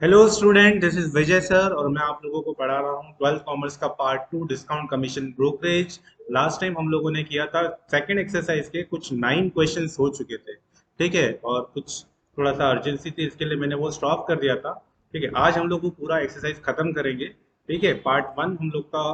Hello student, this is Vijay sir और मैं आप लोगों को पढ़ा रहा हूँ 12th कॉमर्स का part 2 discount commission brokerage. Last time हम लोगों ने किया था सेकंड एक्सरसाइज के कुछ 9 क्वेश्चंस हो चुके थे। ठीक है, और कुछ थोड़ा सा अर्जेंसी थी, इसके लिए मैंने वो स्टॉप कर दिया था। ठीक है, आज हम लोग वो पूरा एक्सरसाइज खत्म करेंगे। ठीक है, पार्ट 1 हम लोग का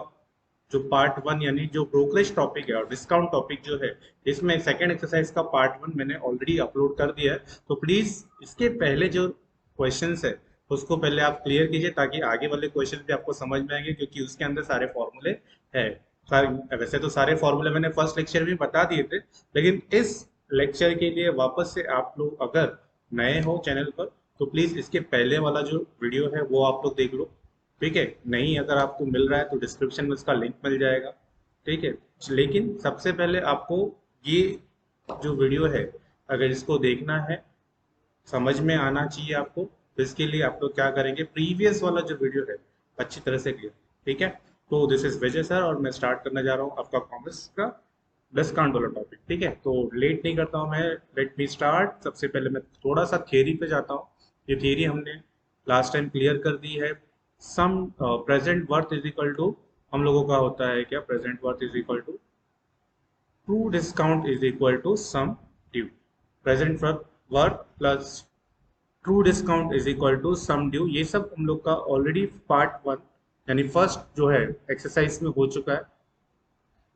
जो पार्ट 1 यानी जो ब्रोकरेज टॉपिक है और डिस्काउंट टॉपिक जो है, इसमें सेकंड एक्सरसाइज का पार्ट 1 मैंने ऑलरेडी अपलोड कर दिया है। तो प्लीज इसके पहले जो क्वेश्चंस है उसको पहले आप क्लियर कीजिए ताकि आगे वाले क्वेश्चन भी आपको समझ में आएंगे, क्योंकि उसके अंदर सारे फॉर्मूले है। वैसे तो सारे फॉर्मूले मैंने फर्स्ट लेक्चर में बता दिए थे, लेकिन इस लेक्चर के लिए वापस से आप लोग अगर नए हो चैनल पर तो प्लीज इसके पहले वाला जो वीडियो है वो आप लोग देख लो। ठीक है, नहीं अगर आपको मिल रहा है तो डिस्क्रिप्शन में उसका लिंक मिल जाएगा। ठीक है, लेकिन सबसे पहले आपको ये जो वीडियो है अगर इसको देखना है, समझ में आना चाहिए आपको, तो इसके लिए आप लोग क्या करेंगे, प्रीवियस वाला जो वीडियो है अच्छी तरह से क्लियर। ठीक है, तो दिस इज विजय सर और मैं स्टार्ट करने जा रहा हूँ आपका कॉमर्स का डिस्काउंट वाला टॉपिक। ठीक है, तो लेट नहीं करता हूँ मैं, लेट मी स्टार्ट। सबसे पहले मैं थोड़ा सा थियरी पे जाता हूँ। ये थियरी हमने लास्ट टाइम क्लियर कर दी है। Sum present worth is equal to, हम लोगों का होता है क्या, present worth is equal to true discount is equal to sum due. Present worth plus true discount is equal to sum due, ये सब हम लोग का ऑलरेडी पार्ट 1 यानी फर्स्ट जो है एक्सरसाइज में हो चुका है।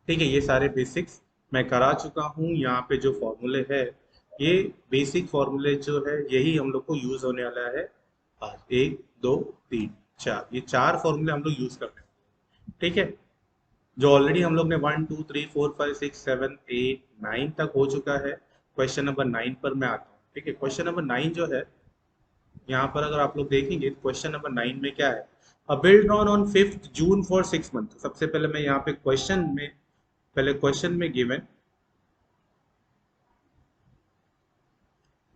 ठीक है, ये सारे बेसिक्स मैं करा चुका हूँ। यहाँ पे जो फॉर्मूले है, ये बेसिक फॉर्मूले जो है यही हम लोग को यूज होने वाला है आज। एक, दो, तीन, चार, ये चार फॉर्मूले हम लोग यूज करते हैं। ठीक है, जो ऑलरेडी हम लोग ने 1 2 3 4 5 6 7 8 9 तक हो चुका है। क्वेश्चन नंबर 9 पर मैं आता हूँ। ठीक है, क्वेश्चन नंबर 9 जो है, यहाँ पर अगर आप लोग देखेंगे क्वेश्चन नंबर 9 में क्या है, अ bill drawn on 5th June for 6 month. सबसे पहले मैं यहाँ पे क्वेश्चन में, पहले क्वेश्चन में given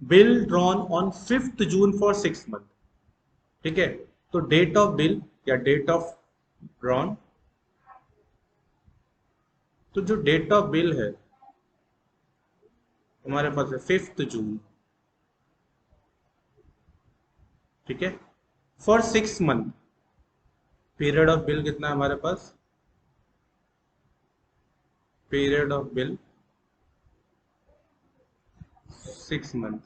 bill drawn on 5th June for 6 month. ठीक है, तो डेट ऑफ बिल या डेट ऑफ ड्रॉन, तो जो डेट ऑफ बिल है हमारे पास है 5th जून। ठीक है, for 6 month period of bill कितना है हमारे पास, पीरियड ऑफ बिल 6 मंथ।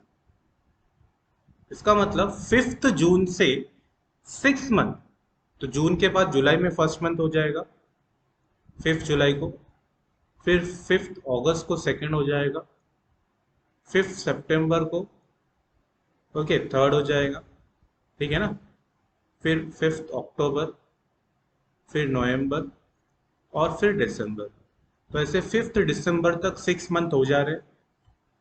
इसका मतलब 5th जून से 6 मंथ, तो जून के बाद जुलाई में फर्स्ट मंथ हो जाएगा 5th जुलाई को, फिर 5th अगस्त को सेकंड हो जाएगा, 5th सितंबर को ओके थर्ड हो जाएगा। ठीक है ना, फिर 5th अक्टूबर, फिर नवंबर और फिर दिसंबर। तो ऐसे 5th दिसंबर तक 6 मंथ हो जा रहे हैं।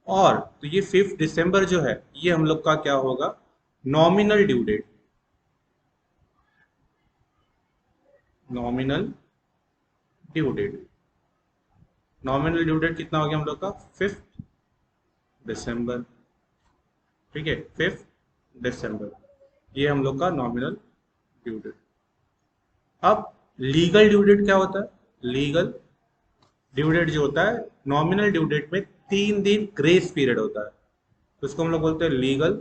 और तो ये 5th दिसंबर जो है ये हम लोग का क्या होगा, nominal due date. Nominal due date, nominal due date कितना हो गया हम लोग का, 5th दिसंबर। ठीक है, 5th दिसंबर, ये हम लोग का नॉमिनल ड्यू डेट। अब लीगल ड्यू डेट क्या होता है, लीगल ड्यू डेट जो होता है, नॉमिनल ड्यू डेट में 3 दिन ग्रेस पीरियड होता है, तो इसको हम लोग बोलते हैं लीगल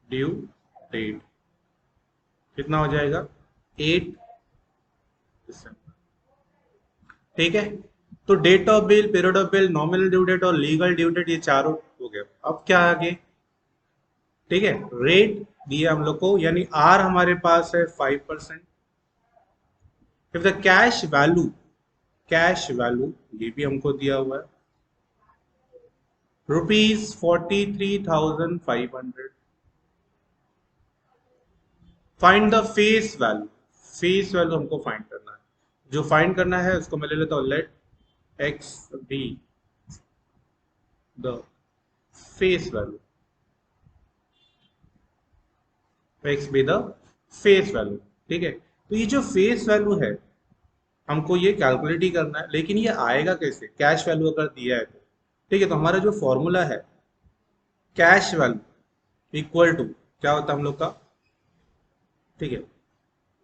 ड्यू डेट। कितना हो जाएगा, 8 दिसंबर। ठीक है, तो date of bill, period of bill, nominal due date और लीगल ड्यू डेट, ये चारों हो गए। अब क्या आगे, ठीक है, रेट दिया हम लोग को, यानी आर हमारे पास है 5%। If the cash value, cash value ये भी हमको दिया हुआ है, ₹43,500। Find the face value, face value हमको फाइंड करना है। जो फाइंड करना है उसको मैं ले लेता हूँ, let X be the face value, X be the face value. ठीक है, तो ये जो फेस वैल्यू है हमको ये कैलकुलेट ही करना है, लेकिन ये आएगा कैसे, कैश वैल्यू अगर दिया है तो। ठीक है, तो हमारा जो फॉर्मूला है, कैश वैल्यू इक्वल टू क्या होता है हम लोग का, ठीक है,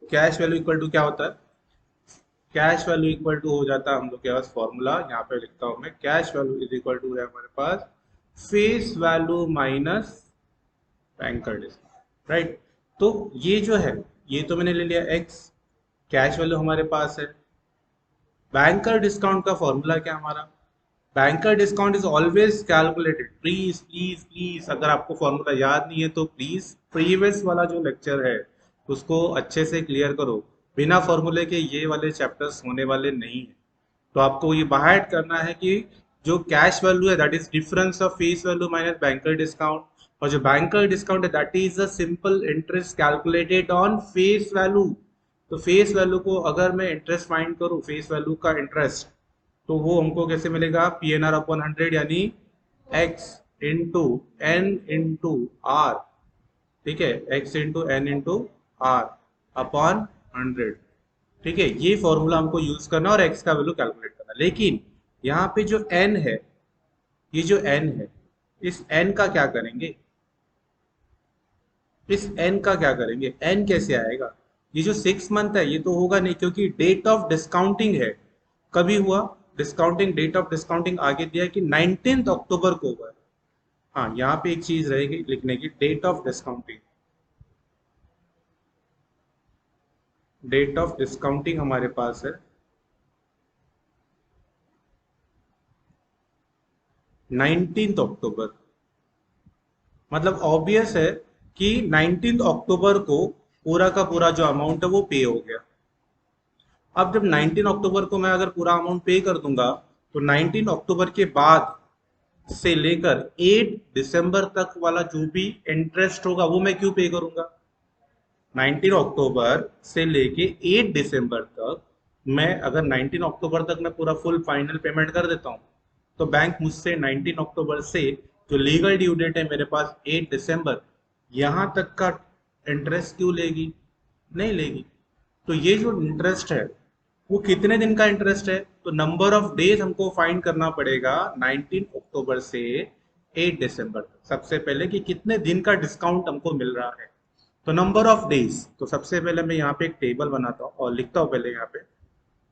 कैश वैल्यू इक्वल टू क्या होता है, कैश वैल्यू इक्वल टू हो जाता है हम लोग के पास फॉर्मूला, यहाँ पे लिखता हूं मैं, cash value is equal to है हमारे पास face value minus banker discount. Right. तो ये जो है, ये तो मैंने ले लिया एक्स, कैश वैल्यू हमारे पास है। बैंकर डिस्काउंट का फॉर्मूला क्या हमारा? Banker discount is always calculated, please please please, अगर आपको फॉर्मूला याद नहीं है तो प्लीज प्रीवियस वाला जो लेक्चर है उसको अच्छे से क्लियर करो। बिना फॉर्मूले के ये वाले चैप्टर्स होने वाले नहीं है। तो आपको ये बाहर करना है कि जो कैश वैल्यू है that is difference of face value minus banker discount, और जो बैंकर डिस्काउंट है that is a simple interest calculated on face value. तो फेस वैल्यू को अगर मैं इंटरेस्ट फाइंड करूं, फेस वैल्यू का इंटरेस्ट, तो वो हमको कैसे मिलेगा? पी एन आर अपॉन 100, यानी X into N into R. ठीक है, X into N into R upon 100। ठीक है, ये फॉर्मूला हमको यूज करना और एक्स का वैल्यू कैलकुलेट करना। लेकिन यहाँ पे जो एन है, ये जो एन है, इस एन का क्या करेंगे? इस एन का क्या करेंगे? एन कैसे आएगा? ये जो 6 मंथ है ये तो होगा नहीं, क्योंकि डेट ऑफ डिस्काउंटिंग है। कभी हुआ डिस्काउंटिंग? डेट ऑफ डिस्काउंटिंग आगे दिया है कि 19 अक्टूबर को हुआ है। हाँ, यहाँ पे एक चीज रहेगी लिखने की, date of discounting. Date of discounting हमारे पास है 19 अक्टूबर। मतलब ऑब्वियस है कि 19 अक्टूबर को पूरा का पूरा जो अमाउंट है वो पे हो गया। अब जब 19 अक्टूबर को मैं अगर पूरा अमाउंट पे कर दूंगा, तो 19 अक्टूबर के बाद से लेकर 8 दिसंबर तक वाला जो भी इंटरेस्ट होगा वो मैं क्यों पे करूंगा? 19 अक्टूबर से लेके 8 दिसंबर तक, मैं अगर 19 अक्टूबर तक मैं पूरा फुल फाइनल पेमेंट कर देता हूँ, तो बैंक मुझसे 19 अक्टूबर से जो लीगल ड्यू डेट है मेरे पास 8 दिसंबर, यहां तक का इंटरेस्ट क्यों लेगी? नहीं लेगी। तो ये जो इंटरेस्ट है वो कितने दिन का इंटरेस्ट है? तो नंबर ऑफ डेज हमको फाइंड करना पड़ेगा 19 अक्टूबर से 8 दिसंबर तक। सबसे पहले कि कितने दिन का डिस्काउंट हमको मिल रहा है, तो नंबर ऑफ डेज। तो सबसे पहले मैं यहाँ पे एक टेबल बनाता हूँ और लिखता हूँ पहले यहाँ पे,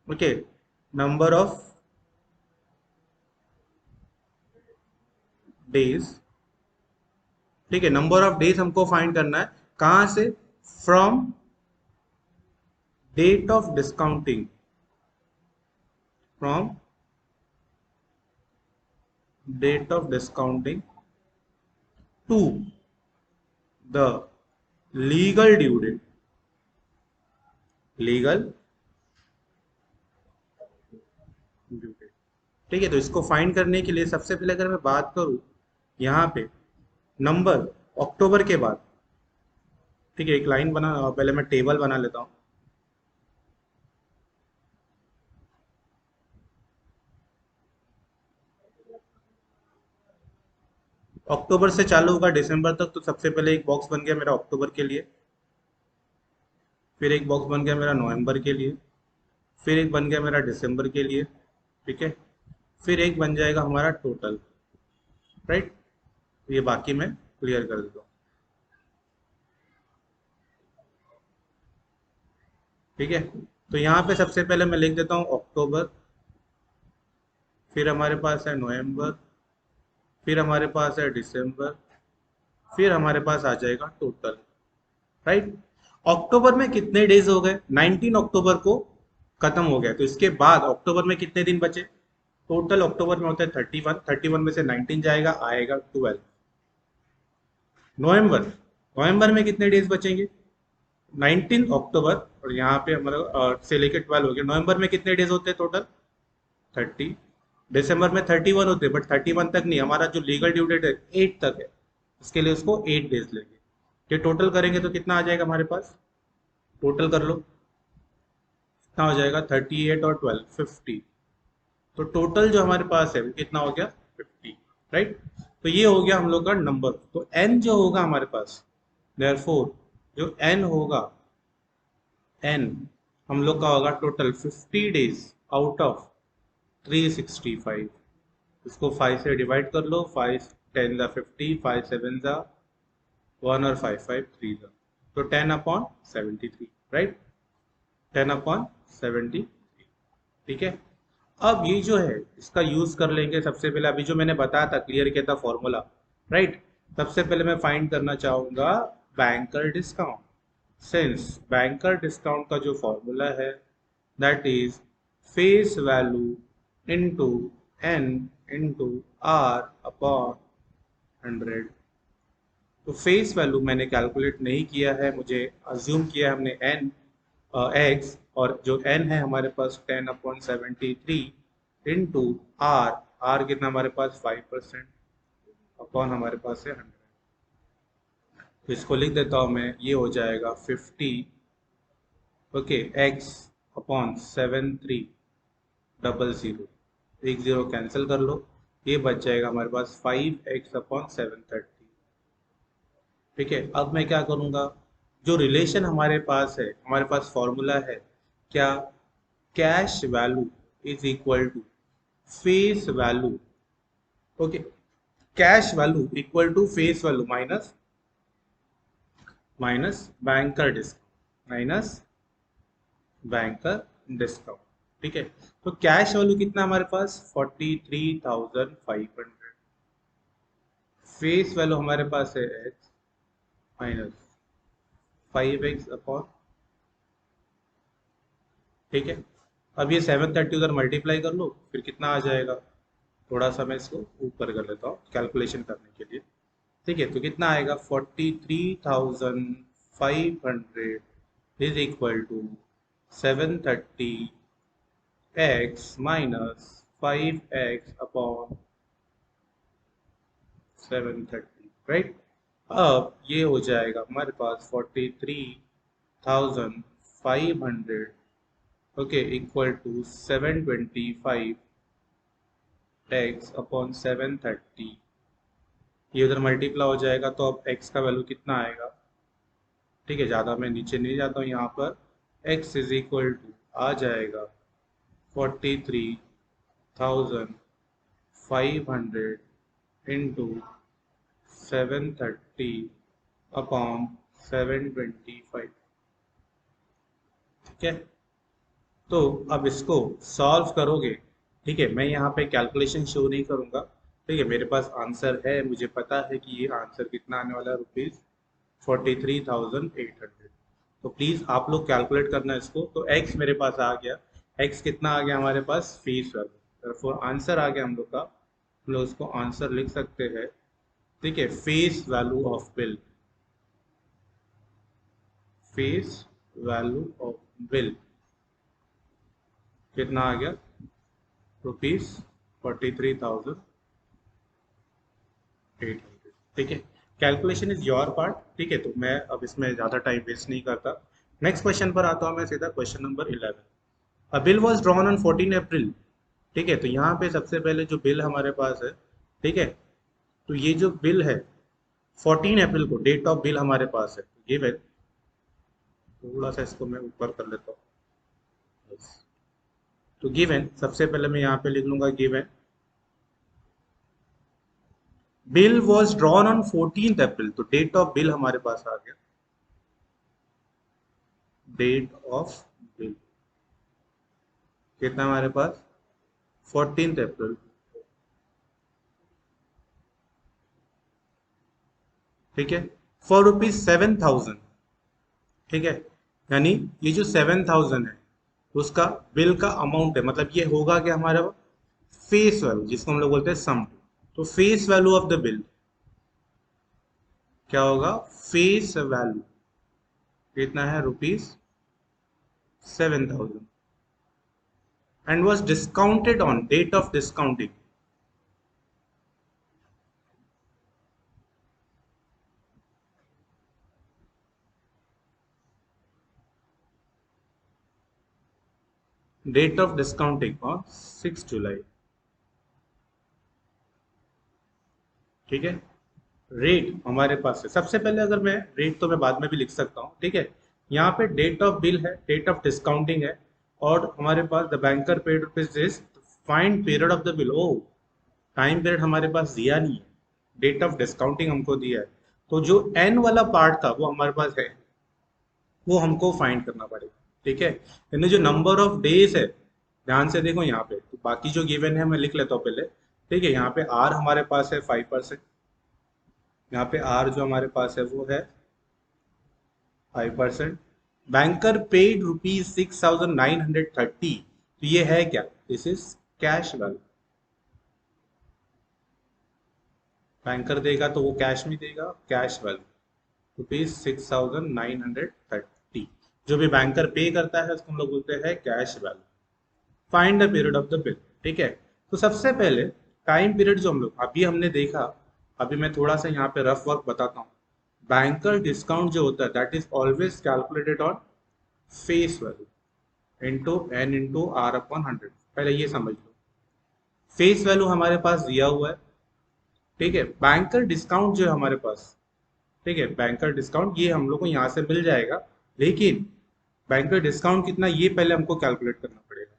ओके, नंबर ऑफ डेज। ठीक है, नंबर ऑफ डेज हमको फाइंड करना है कहाँ से? From date of discounting, from date of discounting to the legal due date, legal due date. ठीक है, तो इसको फाइंड करने के लिए सबसे पहले अगर मैं बात करूं यहाँ पे नंबर अक्टूबर के बाद, ठीक है, एक लाइन बना, पहले मैं टेबल बना लेता हूँ। अक्टूबर से चालू होगा दिसंबर तक, तो सबसे पहले एक बॉक्स बन गया मेरा अक्टूबर के लिए, फिर एक बॉक्स बन गया मेरा नवंबर के लिए, फिर एक बन गया मेरा दिसंबर के लिए। ठीक है, फिर एक बन जाएगा हमारा टोटल, राइट। ये बाकी मैं क्लियर कर देता हूँ। ठीक है, तो यहाँ पे सबसे पहले मैं लिख देता हूँ अक्टूबर, फिर हमारे पास है नवंबर, फिर हमारे पास है दिसंबर, फिर हमारे पास आ जाएगा टोटल, राइट। अक्टूबर में कितने डेज हो गए? 19 अक्टूबर को खत्म हो गया, तो इसके बाद अक्टूबर में कितने दिन बचे? टोटल अक्टूबर में होता है 31, 31 में से 19 जाएगा, आएगा 12। नवंबर, नवंबर में कितने डेज बचेंगे? 19 अक्टूबर और यहाँ पे हमारा से लेके 12 हो गया। नवंबर में कितने डेज होते हैं टोटल? 30। दिसंबर में 31 होते हैं, बट 31 तक नहीं, हमारा जो लीगल ड्यू डेट है 8 तक है, इसके लिए उसको 8 डेज लेंगे। ये टोटल करेंगे तो कितना आ जाएगा हमारे पास? टोटल कर लो, कितना हो जाएगा? 38 और 12 50। तो टोटल जो हमारे पास है वो कितना हो गया? 50, राइट। तो ये हो गया हम लोग का नंबर। तो एन जो होगा हमारे पास, देयरफॉर जो एन होगा, एन हम लोग का होगा टोटल 50 डेज आउट ऑफ 365। इसको 5 से डिवाइड कर लो, 5 10 ज़ा 50, 5 7 ज़ा 1 और 5 5 3 ज़ा, तो 10 अपॉन 73, राइट, 10 अपॉन 73। ठीक है, अब ये जो है इसका यूज कर लेंगे। सबसे पहले अभी जो मैंने बताया था, क्लियर किया था फॉर्मूला, राइट। सबसे पहले मैं फाइंड करना चाहूंगा banker discount. Since banker discount का जो फॉर्मूला है that is face value into N into R upon 100। तो फेस वैल्यू मैंने कैलकुलेट नहीं किया है, मुझे अज्यूम किया हमने एन एक्स, और जो एन है हमारे पास 10/73 इंटू आर, आर कितना हमारे पास 5% अपॉन हमारे पास है 100। तो इसको लिख देता हूँ मैं, ये हो जाएगा 50 ओके एक्स अपॉन 7300, एक जीरो कैंसिल कर लो, ये बच जाएगा हमारे पास 5x अपॉन 730। ठीक है, अब मैं क्या करूँगा, जो रिलेशन हमारे पास है, हमारे पास फॉर्मूला है क्या, cash value is equal to face value. Okay, cash value equal to face value minus banker discount, minus banker discount. ठीक है, तो कैश वैल्यू कितना हमारे पास 43,500, फेस वैल्यू हमारे पास है x माइनस 5x अपॉन। ठीक है, अब ये 730 उधर मल्टीप्लाई कर लो, फिर कितना आ जाएगा, थोड़ा सा मैं इसको ऊपर कर लेता हूँ कैलकुलेशन करने के लिए। ठीक है, तो कितना आएगा 43,500 is equal to 730x minus 5x upon 730, right. अब ये हो जाएगा हमारे पास 43,500 okay equal to 725x upon 730, ये उधर मल्टीप्लाई हो जाएगा, तो अब x का वैल्यू कितना आएगा। ठीक है, ज़्यादा मैं नीचे नहीं जाता हूँ, यहाँ पर x इज इक्वल टू आ जाएगा 43,500 इंटू 730 अपॉन 725। ठीक है, तो अब इसको सॉल्व करोगे। ठीक है, मैं यहाँ पे कैलकुलेशन शो नहीं करूँगा। ठीक है, मेरे पास आंसर है, मुझे पता है कि ये आंसर कितना आने वाला है, ₹43,800। तो प्लीज़ आप लोग कैलकुलेट करना इसको। तो x मेरे पास आ गया, x कितना आ गया हमारे पास, फेस वैल्यू, फोर आंसर आ गया हम लोग का। हम लोग उसको आंसर लिख सकते हैं। ठीक है, face value of bill, face value of bill कितना आ गया, ₹43,800। ठीक है, कैलकुलेशन इज योर पार्ट। ठीक है, तो मैं अब इसमें ज़्यादा टाइम वेस्ट नहीं करता, नेक्स्ट क्वेश्चन पर आता हूँ मैं सीधा, question number 11। A bill was drawn on 14 अप्रैल। ठीक है, तो यहाँ पे सबसे पहले जो बिल हमारे पास है, ठीक है, तो ये जो बिल है 14 अप्रैल को डेट ऑफ बिल हमारे पास है, ये बिल थोड़ा सा इसको मैं ऊपर कर लेता हूँ। Yes. तो गिवन, सबसे पहले मैं यहाँ पे लिख लूंगा given bill was drawn on 14 अप्रैल, तो डेट ऑफ बिल हमारे पास आ गया, डेट ऑफ बिल कितना हमारे पास 14 अप्रैल। ठीक है, फॉर ₹7,000। ठीक है, यानी ये जो 7,000 है उसका बिल का अमाउंट है, मतलब ये होगा कि हमारा फेस वैल्यू, जिसको हम लोग बोलते हैं सम। तो face value of the bill क्या होगा, फेस वैल्यू कितना है, ₹7,000 and was discounted on date of discounting. Date of discounting on 6 जुलाई। ठीक है, रेट हमारे पास है, सबसे पहले अगर मैं रेट तो मैं बाद में भी लिख सकता हूँ। ठीक है, यहाँ पे डेट ऑफ बिल है, डेट ऑफ डिस्काउंटिंग है, और हमारे पास the banker paid this find period of the bill. Oh, time period हमारे पास दिया नहीं है, डेट ऑफ डिस्काउंटिंग हमको दिया है, तो जो एन वाला पार्ट था वो हमारे पास है, वो हमको फाइंड करना पड़ेगा। ठीक है, यानी जो नंबर ऑफ डेज है, ध्यान से देखो यहाँ पे, तो बाकी जो गिवन है मैं लिख लेता हूँ पहले। ठीक है, यहाँ पे आर हमारे पास है 5%, यहाँ पे आर जो हमारे पास है वो है 5%। बैंकर पेड ₹6,930, तो ये है क्या? This is cash value. Banker देगा तो वो कैश में देगा, कैश वैल्यू ₹6,930। जो भी बैंकर पे करता है उसको हम लोग बोलते हैं cash value. Find the period of the bill, ठीक है। तो सबसे पहले टाइम पीरियड जो हम लोग अभी हमने देखा, अभी मैं थोड़ा सा यहाँ पे रफ वर्क बताता हूँ। बैंकर डिस्काउंट जो होता है that is always calculated on face value into N into R upon 100। पहले ये समझ लो, फेस वैल्यू हमारे पास दिया हुआ है, ठीक है। बैंकर डिस्काउंट जो है हमारे पास, ठीक है, बैंकर डिस्काउंट ये हम लोग को यहाँ से मिल जाएगा, लेकिन बैंकर डिस्काउंट कितना ये पहले हमको कैलकुलेट करना पड़ेगा।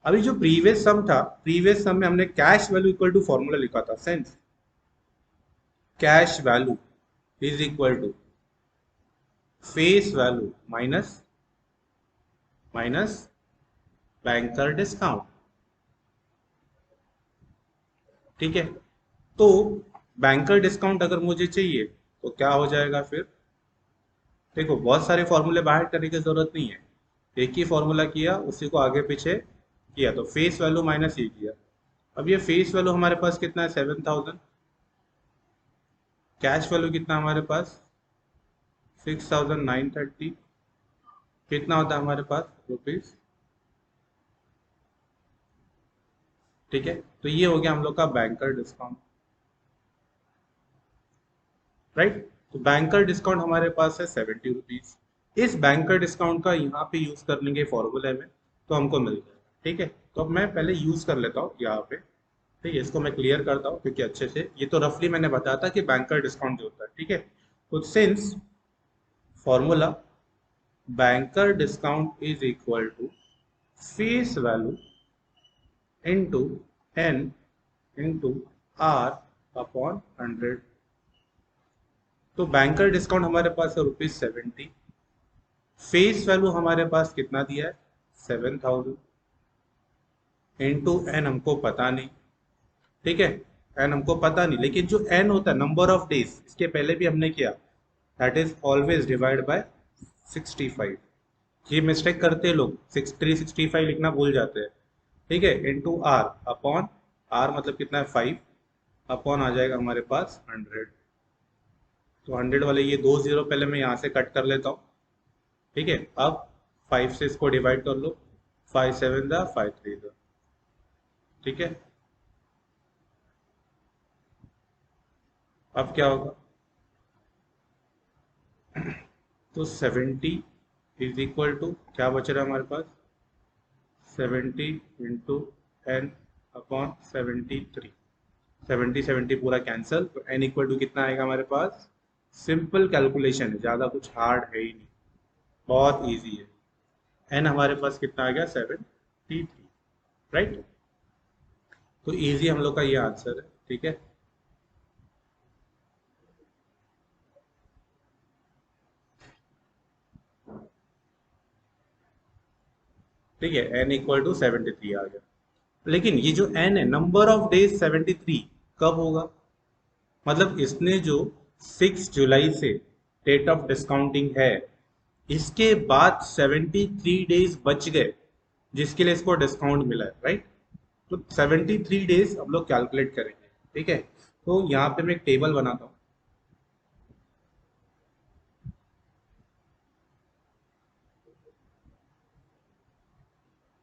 अभी जो प्रीवियस सम था, प्रीवियस सम में हमने cash value equal to formula लिखा था, since cash value is equal to face value minus minus banker discount, ठीक है। तो बैंकर डिस्काउंट अगर मुझे चाहिए तो क्या हो जाएगा फिर? देखो बहुत सारे फॉर्मूले बाहर करने की जरूरत नहीं है, एक ही फॉर्मूला किया उसी को आगे पीछे किया, तो फेस वैल्यू माइनस ये किया। अब ये फेस वैल्यू हमारे पास कितना है? 7,000। कैश वैल्यू कितना हमारे पास? 6,930। कितना होता है हमारे पास? रुपीज, ठीक है। तो ये हो गया हम लोग का बैंकर डिस्काउंट, राइट। तो बैंकर डिस्काउंट हमारे पास है ₹70। इस बैंकर डिस्काउंट का यहाँ पे यूज कर लेंगे फॉर्मूले में, तो हमको मिल जाएगा, ठीक है। तो अब मैं पहले यूज कर लेता हूँ यहाँ पे, ठीक है। इसको मैं क्लियर करता हूँ क्योंकि अच्छे से ये तो रफली मैंने बताया था कि बैंकर डिस्काउंट जो होता है, ठीक है। तो since formula banker discount is equal to face value into N into R upon 100। तो बैंकर डिस्काउंट हमारे पास है ₹70। फेस वैल्यू हमारे पास कितना दिया है? 7,000 इंटू एन हमको पता नहीं, ठीक है। एन हमको पता नहीं, लेकिन जो एन होता है नंबर ऑफ डेज, इसके पहले भी हमने किया, that is always divide by 65। ये मिस्टेक करते हैं लोग, 365 लिखना भूल जाते हैं, ठीक है। इंटू आर अपॉन, आर मतलब कितना है? 5 अपॉन आ जाएगा हमारे पास 100। तो 100 वाले ये 2 जीरो पहले मैं यहाँ से कट कर लेता हूँ, ठीक है। अब 5 से इसको डिवाइड कर लो, 5 7 दा 5 3 दा, ठीक है। अब क्या होगा? तो 70 इज इक्वल टू क्या बच रहा है हमारे पास? 70 इंटू एन अपॉन 73। 70 70 पूरा कैंसल, तो एन इक्वल टू कितना आएगा हमारे पास? सिंपल कैलकुलेशन है, ज़्यादा कुछ हार्ड है ही नहीं, बहुत इजी है। एन हमारे पास कितना आ गया? 73, राइट। तो इजी हम लोग का ये आंसर है, ठीक है। ठीक है, एन इक्वल टू 73 आ गया। लेकिन ये जो एन है, नंबर ऑफ डेज 73, कब होगा? मतलब इसने जो 6 जुलाई से डेट ऑफ डिस्काउंटिंग है, इसके बाद 73 डेज बच गए जिसके लिए इसको डिस्काउंट मिला है, राइट। तो 73 डेज हम लोग कैलकुलेट करेंगे, ठीक है। तो यहाँ पे मैं एक टेबल बनाता हूँ,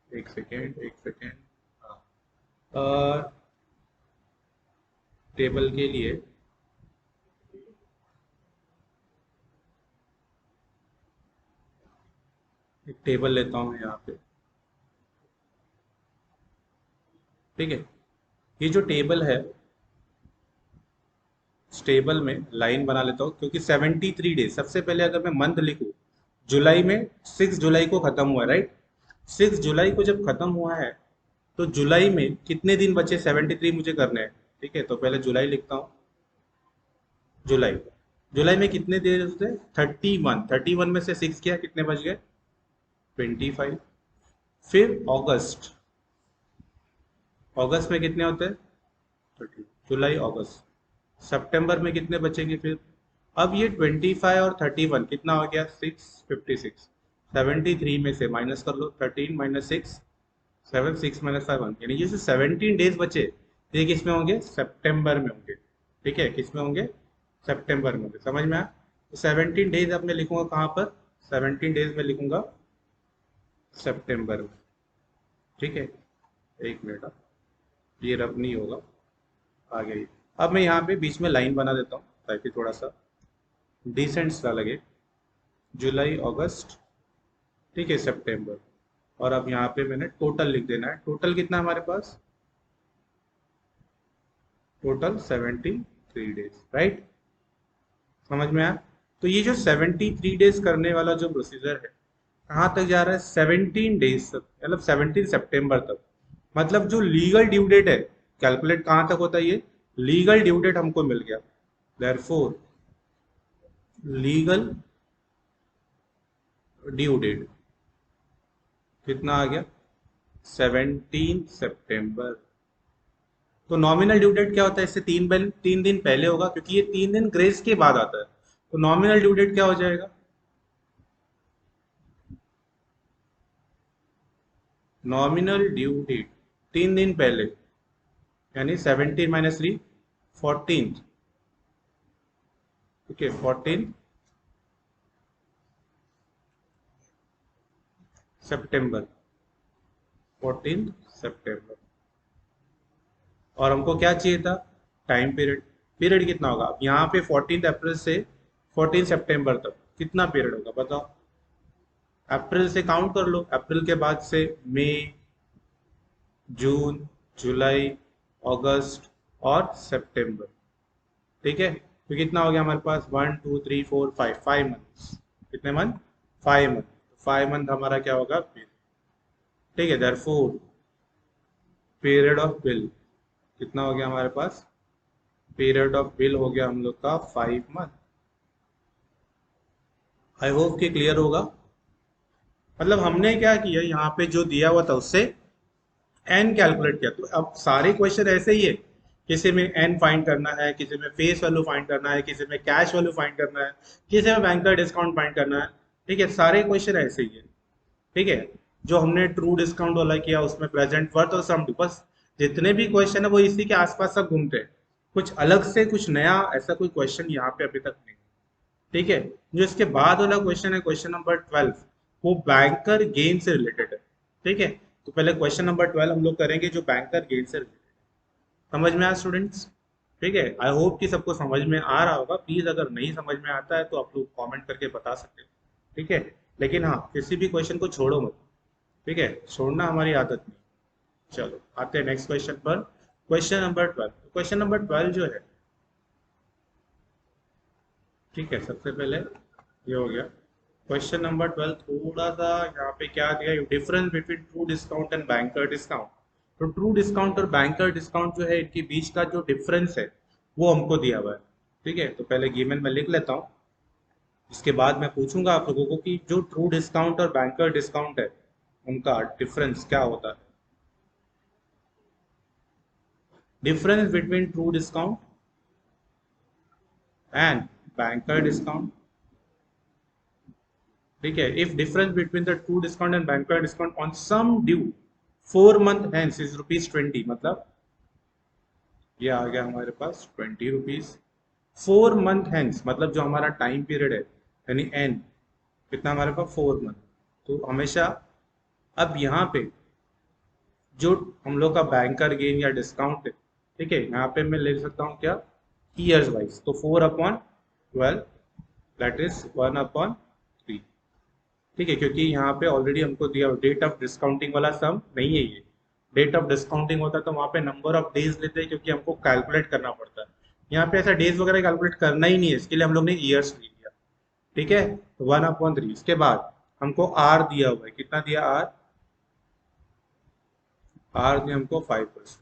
एक सेकेंड एक सेकेंड। हाँ, टेबल के लिए एक टेबल लेता हूँ यहाँ पे, ठीक है। ये जो टेबल है, इस टेबल में लाइन बना लेता हूँ, क्योंकि 73 डेज, सबसे पहले अगर मैं मंथ लिखूँ, जुलाई में 6 जुलाई को खत्म हुआ, राइट। 6 जुलाई को जब खत्म हुआ है, तो जुलाई में कितने दिन बचे? 73 मुझे करने हैं, ठीक है। तो पहले जुलाई लिखता हूँ, जुलाई, जुलाई में कितने दिन थे? 31। 31 में से 6 किया, कितने बच गए? 25। फिर अगस्त, अगस्त में कितने होते हैं? 30। जुलाई अगस्त, सितंबर में कितने बचेंगे फिर? अब ये 25 और 31 कितना हो गया 656। 73 में से माइनस कर लो 13 माइनस 6 7 6 माइनस 5 1 यानी जैसे 17 डेज बचे ये किस में होंगे सितंबर में होंगे। ठीक है किस में होंगे सितंबर में होंगे। समझ में आया। तो 17 डेज अब मैं लिखूंगा कहाँ पर 17 डेज में लिखूंगा सितंबर में। ठीक है एक मिनट ये रब नहीं होगा आ गया ये। अब मैं यहाँ पे बीच में लाइन बना देता हूँ ताकि थोड़ा सा डिसेंट सा लगे। जुलाई अगस्त ठीक है सितंबर। और अब यहाँ पे मैंने टोटल लिख देना है। टोटल कितना है हमारे पास टोटल 73 डेज राइट। समझ में आया। तो ये जो 73 डेज करने वाला जो प्रोसीजर है कहाँ तक जा रहा है 17 डेज तक मतलब 17 सितंबर तक। मतलब जो लीगल ड्यू डेट है कैलकुलेट कहाँ तक होता है ये लीगल ड्यू डेट हमको मिल गया। देयरफॉर लीगल ड्यू डेट कितना आ गया 17 सितंबर। तो नॉमिनल ड्यू डेट क्या होता है इससे 3 दिन पहले होगा क्योंकि ये 3 दिन ग्रेस के बाद आता है। तो नॉमिनल ड्यू डेट क्या हो जाएगा नॉमिनल ड्यू डेट 3 दिन पहले यानी 17 माइनस 3 14। ठीक है 14 सितंबर 14 सितंबर। और हमको क्या चाहिए था टाइम पीरियड। पीरियड कितना होगा अब यहाँ पे 14 अप्रैल से 14 सितंबर तक कितना पीरियड होगा बताओ। अप्रैल से काउंट कर लो अप्रैल के बाद से मई जून जुलाई अगस्त और सितंबर। ठीक है तो कितना हो गया हमारे पास 1 2 3 4 5 5 मंथ्स। कितने मंथ 5 मंथ। 5 मंथ हमारा क्या होगा ठीक है देयरफॉर पीरियड ऑफ बिल कितना हो गया हमारे पास पीरियड ऑफ बिल हो गया हम लोग का 5 मंथ। आई होप कि क्लियर होगा। मतलब हमने क्या किया यहाँ पे जो दिया हुआ था उससे एन कैलकुलेट किया। तो अब सारे क्वेश्चन ऐसे ही है किसी में एन फाइंड करना है किसी में फेस वैल्यू फाइंड करना है किसी में कैश वैल्यू फाइंड करना है किसी में बैंकर डिस्काउंट फाइंड करना है। ठीक है सारे क्वेश्चन ऐसे ही है। ठीक है जो हमने ट्रू डिस्काउंट वाला किया उसमें प्रेजेंट वर्थ और सम बस जितने भी क्वेश्चन है वो इसी के आसपास सब घूमते हैं। कुछ अलग से कुछ नया ऐसा कोई क्वेश्चन यहाँ पे अभी तक नहीं। ठीक है जो इसके बाद वाला क्वेश्चन है क्वेश्चन नंबर 12 वो बैंकर गेन से रिलेटेड है। ठीक है तो पहले क्वेश्चन नंबर 12 हम लोग करेंगे जो बैंकर गेन से रिलेटेड। समझ में आया स्टूडेंट्स। ठीक है आई होप कि सबको समझ में आ रहा होगा। प्लीज अगर नहीं समझ में आता है तो आप लोग कमेंट करके बता सकते हैं। ठीक है लेकिन हाँ किसी भी क्वेश्चन को छोड़ो मत। ठीक है छोड़ना हमारी आदत नहीं। चलो आते हैं नेक्स्ट क्वेश्चन पर। क्वेश्चन नंबर 12 क्वेश्चन नंबर 12 जो है ठीक है सबसे पहले ये हो गया। क्वेश्चन नंबर 12 थोड़ा सा यहाँ पे क्या दिया difference between true discount and banker discount. तो ट्रू डिस्काउंट और बैंकर डिस्काउंट जो है इनके बीच का जो डिफरेंस है वो हमको दिया हुआ है। ठीक है तो पहले गिवन में लिख लेता हूँ। इसके बाद मैं पूछूंगा आप लोगों को कि जो ट्रू डिस्काउंट और बैंकर डिस्काउंट है उनका डिफरेंस क्या होता है। Difference between true discount and banker discount. ठीक है if difference between the true discount and banker discount on sum due 4 month hence इज ₹20 मतलब ये आ गया हमारे पास ₹20। 4 मंथ हेंस मतलब जो हमारा टाइम पीरियड है यानी एन कितना हमारे पास 4 मंथ। तो हमेशा अब यहाँ पे जो हम लोग का बैंकर गेन या डिस्काउंट है ठीक है यहाँ पे मैं ले सकता हूँ क्या ईयर्स वाइज। तो 4/12 दैट इज 1/3। ठीक है क्योंकि यहाँ पे ऑलरेडी हमको दिया डेट ऑफ डिस्काउंटिंग वाला सम नहीं है ये। डेट ऑफ डिस्काउंटिंग होता है तो वहाँ पे नंबर ऑफ डेज लेते हैं क्योंकि हमको कैलकुलेट करना पड़ता है। यहाँ पे ऐसा डेज वगैरह कैलकुलेट करना ही नहीं है इसके लिए हम लोग ने ईयर्स ले लिया। ठीक है तो 1/3 इसके बाद हमको आर दिया हुआ है कितना दिया आर आर दिया हमको 5%।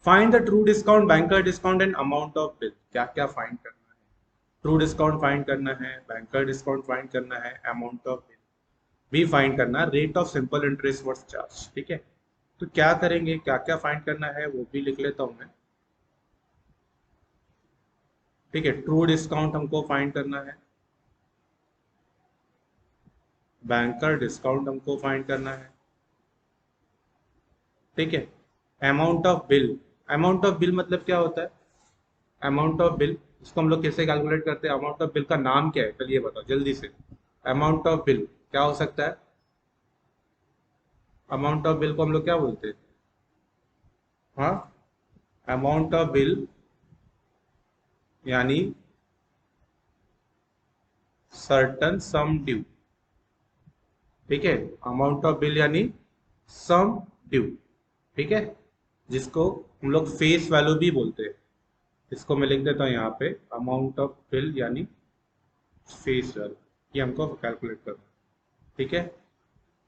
Find the true discount banker discount and amount of bill. क्या क्या फाइंड करना है ट्रू डिस्काउंट फाइंड करना है बैंकर डिस्काउंट फाइंड करना है अमाउंट ऑफ बिल भी फाइंड करना rate of simple interest worth charge. ठीक है तो क्या करेंगे क्या क्या फाइंड करना है वो भी लिख लेता हूं मैं। ठीक है, ट्रू डिस्काउंट हमको फाइंड करना है, बैंकर डिस्काउंट हमको फाइंड करना है। ठीक है, amount of bill, amount of bill मतलब क्या होता है? अमाउंट ऑफ बिल इसको हम लोग कैसे कैलकुलेट करते हैं? अमाउंट ऑफ बिल का नाम क्या है, चलिए बताओ जल्दी से। अमाउंट ऑफ बिल क्या हो सकता है? अमाउंट ऑफ बिल को हम लोग क्या बोलते हैं? हाँ, अमाउंट ऑफ बिल यानी सर्टन सम ड्यू। ठीक है, अमाउंट ऑफ बिल यानी सम ड्यू। ठीक है, जिसको हम लोग फेस वैल्यू भी बोलते हैं। इसको मैं लिख देता हूँ यहाँ पे, अमाउंट ऑफ बिल यानी फेस वैल्यू, ये हमको कैलकुलेट करना है। ठीक है,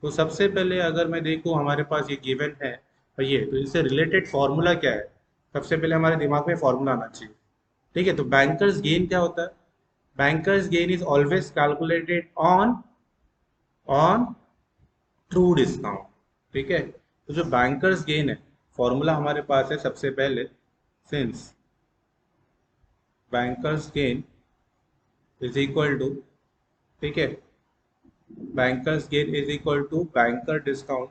तो सबसे पहले अगर मैं देखूँ हमारे पास ये गिवन है और ये, तो इससे रिलेटेड फॉर्मूला क्या है? सबसे पहले हमारे दिमाग में फॉर्मूला आना चाहिए। ठीक है, तो बैंकर्स गेन क्या होता है? Bankers gain is always calculated on on true discount. ठीक है, तो जो बैंकर्स गेन है, फॉर्मूला हमारे पास है सबसे पहले, since bankers gain is equal to, ठीक है, bankers gain is equal to banker discount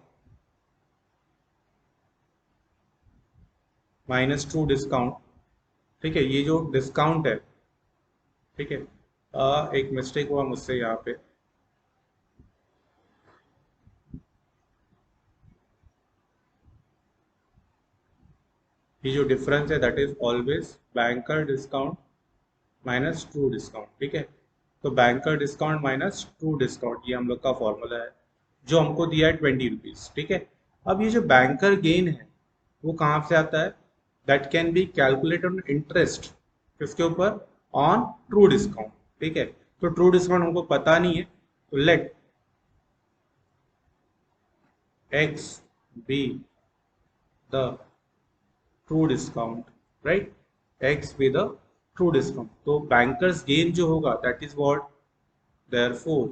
minus true discount. ठीक है, ये जो डिस्काउंट है, ठीक है, एक मिस्टेक हुआ मुझसे यहाँ पे, ये जो डिफरेंस है that is always banker discount minus true discount. ठीक है, तो banker discount minus true discount, ये हम लोग का फॉर्मूला है जो हमको दिया है 20 रुपीज। ठीक है, अब ये जो बैंकर गेन है वो कहाँ से आता है? That can be calculated on interest, किसके ऊपर? On true discount. ठीक है, तो ट्रू डिस्काउंट हमको पता नहीं है, तो let X be the true discount, right, X be the true discount. तो बैंकर्स गेन जो होगा that is what, therefore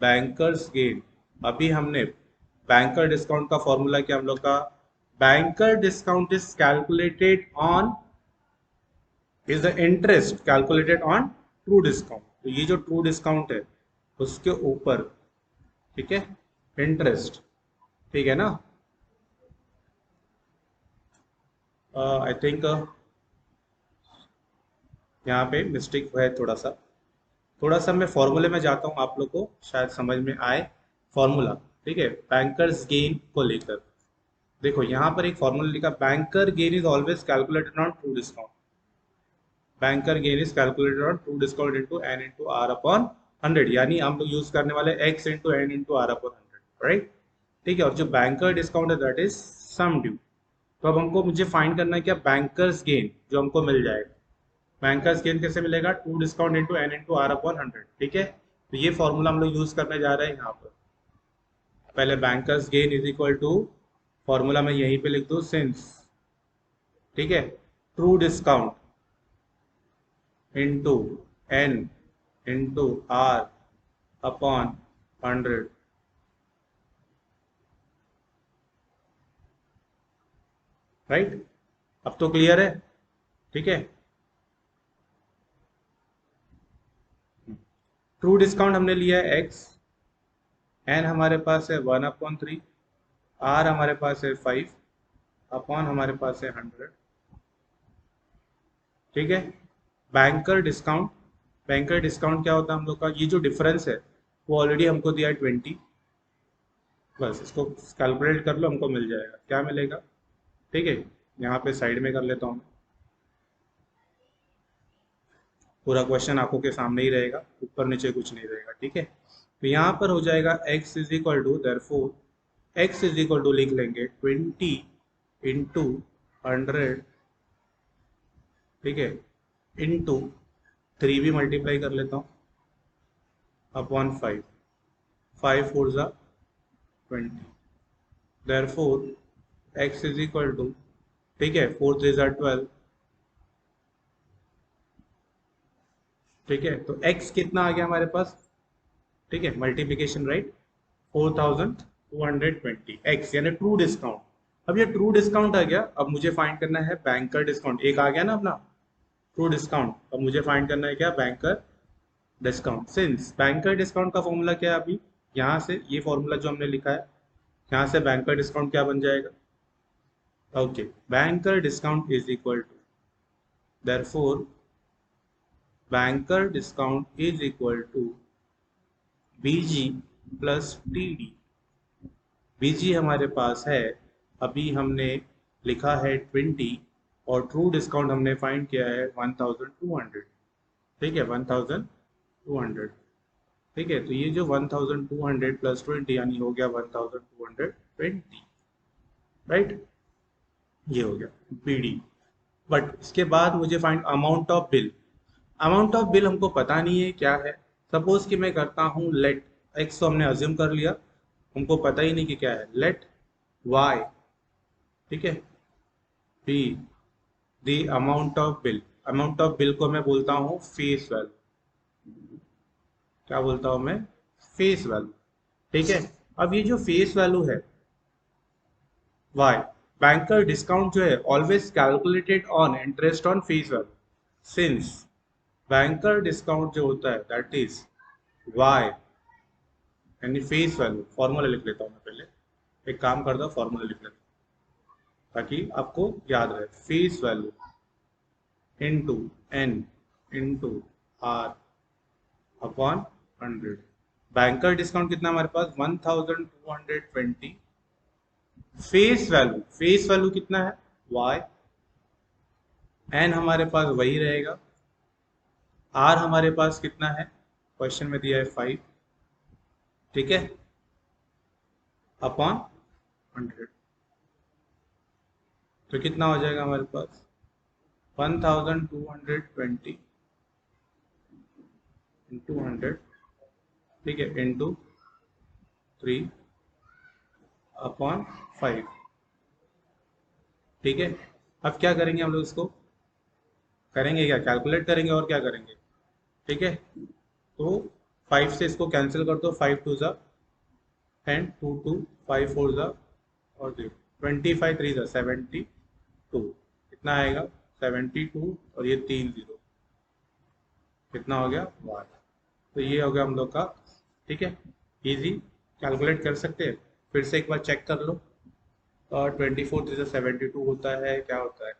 bankers gain, अभी हमने बैंकर डिस्काउंट का फॉर्मूला क्या हम लोग का? Banker discount is calculated on, is the interest calculated on true discount. तो ये जो ट्रू डिस्काउंट है उसके ऊपर, ठीक है, इंटरेस्ट। ठीक है ना? आई थिंक यहाँ पे मिस्टेक है थोड़ा सा मैं फॉर्मूले में जाता हूँ, आप लोग को शायद समझ में आए फॉर्मूला। ठीक है, बैंकर्स गेन को लेकर देखो, यहाँ पर एक फॉर्मूला लिखा, banker gain is always calculated on true discount, banker gain is calculated on true discount into N into R upon 100, यानी हम लोग यूज करने वाले X into N into R upon 100, right. ठीक है, और जो बैंकर डिस्काउंट है दैट इज सम ड्यू। तो अब हमको मुझे फाइंड करना है क्या? बैंकर्स गेन जो हमको मिल जाएगा। बैंकर्स गेन कैसे मिलेगा? True discount into N into R upon 100। ठीक है, तो ये फॉर्मूला हम लोग यूज करने जा रहे हैं यहाँ पर। पहले bankers gain is equal to, formula में यहीं पे लिख दो, सिंस, ठीक है, true discount into N into R upon 100। Right, अब तो क्लियर है? ठीक है, ट्रू डिस्काउंट हमने लिया है एक्स, एन हमारे पास है 1/3, आर हमारे पास है 5 अपॉन हमारे पास है 100। ठीक है, बैंकर डिस्काउंट, बैंकर डिस्काउंट क्या होता है हम लोग का? ये जो डिफरेंस है वो ऑलरेडी हमको दिया है 20, बस इसको कैलकुलेट कर लो, हमको मिल जाएगा। क्या मिलेगा? ठीक है, यहाँ पे साइड में कर लेता हूँ, पूरा क्वेश्चन आंखों के सामने ही रहेगा, ऊपर नीचे कुछ नहीं रहेगा। ठीक है, तो यहाँ पर हो जाएगा x is equal to, therefore x is equal to लिख लेंगे 20 इंटू 100, ठीक है, इंटू 3 भी मल्टीप्लाई कर लेता हूँ अपॉन 5, 5 4 ज़ा 20, therefore x is equal to, ठीक है, 4 3 ज़ा 12। ठीक है, तो x कितना आ गया हमारे पास? ठीक है, मल्टीप्लीकेशन, राइट, 4220 एक्स यानी ट्रू डिस्काउंट। अब ये ट्रू डिस्काउंट आ गया, अब मुझे फाइंड करना है बैंकर डिस्काउंट। एक आ गया ना अपना, ट्रू डिस्काउंट। अब मुझे फाइंड करना है क्या, banker discount. Since banker discount का फॉर्मूला क्या है, अभी यहाँ से ये फॉर्मूला जो हमने लिखा है, यहाँ से बैंकर डिस्काउंट क्या बन जाएगा, okay, banker discount is equal to, therefore banker discount is equal to BG plus TD. BG हमारे पास है, अभी हमने लिखा है 20, और ट्रू डिस्काउंट हमने फाइंड किया है 1200। ठीक है, 1200। ठीक है, तो ये जो 1200 प्लस 20 यानी हो गया 1220, राइट, ये हो गया बीडी। बट इसके बाद मुझे find amount of bill. Amount of bill हमको पता नहीं है क्या है। सपोज कि मैं करता हूँ लेट एक्स, तो हमने अज्यूम कर लिया, हमको पता ही नहीं कि क्या है, लेट वाई, ठीक है, be the amount of bill. Amount of bill को मैं बोलता हूँ फेस वैल्यू। क्या बोलता हूँ मैं, फेस वैल्यू। ठीक है, अब ये जो फेस वैल्यू है वाई, बैंकर डिस्काउंट जो है always calculated on interest on face value. Since banker discount जो होता है दैट इज वाई यानी फेस वैल्यू। फॉर्मूला लिख लेता हूँ मैं पहले, एक काम करता हूँ फॉर्मूला लिख लेता हूँ ताकि आपको याद रहे। Face value into N into R upon 100। Banker discount कितना हमारे पास 1220। फेस वैल्यू कितना है वाई, एन हमारे पास वही रहेगा, आर हमारे पास कितना है, क्वेश्चन में दिया है 5, ठीक है, अपॉन 100। तो कितना हो जाएगा हमारे पास 1220 इंटू 100, ठीक है, इंटू 3 अपॉन 5। ठीक है, अब क्या करेंगे हम लोग, इसको करेंगे क्या, कैलकुलेट करेंगे और क्या करेंगे। ठीक है, तो 5 से इसको कैंसिल कर दो, 5 टू ज़ा 10, 2 2, 5 4 ज़ा और 0, 25 3 ज़ा 72, कितना आएगा 72, और ये 3 0, कितना हो गया 1। तो ये हो गया हम लोग का, ठीक है, इजी कैलकुलेट कर सकते हैं। फिर से एक बार चेक कर लो, और 24 3 ज़ा 72 होता है, क्या होता है,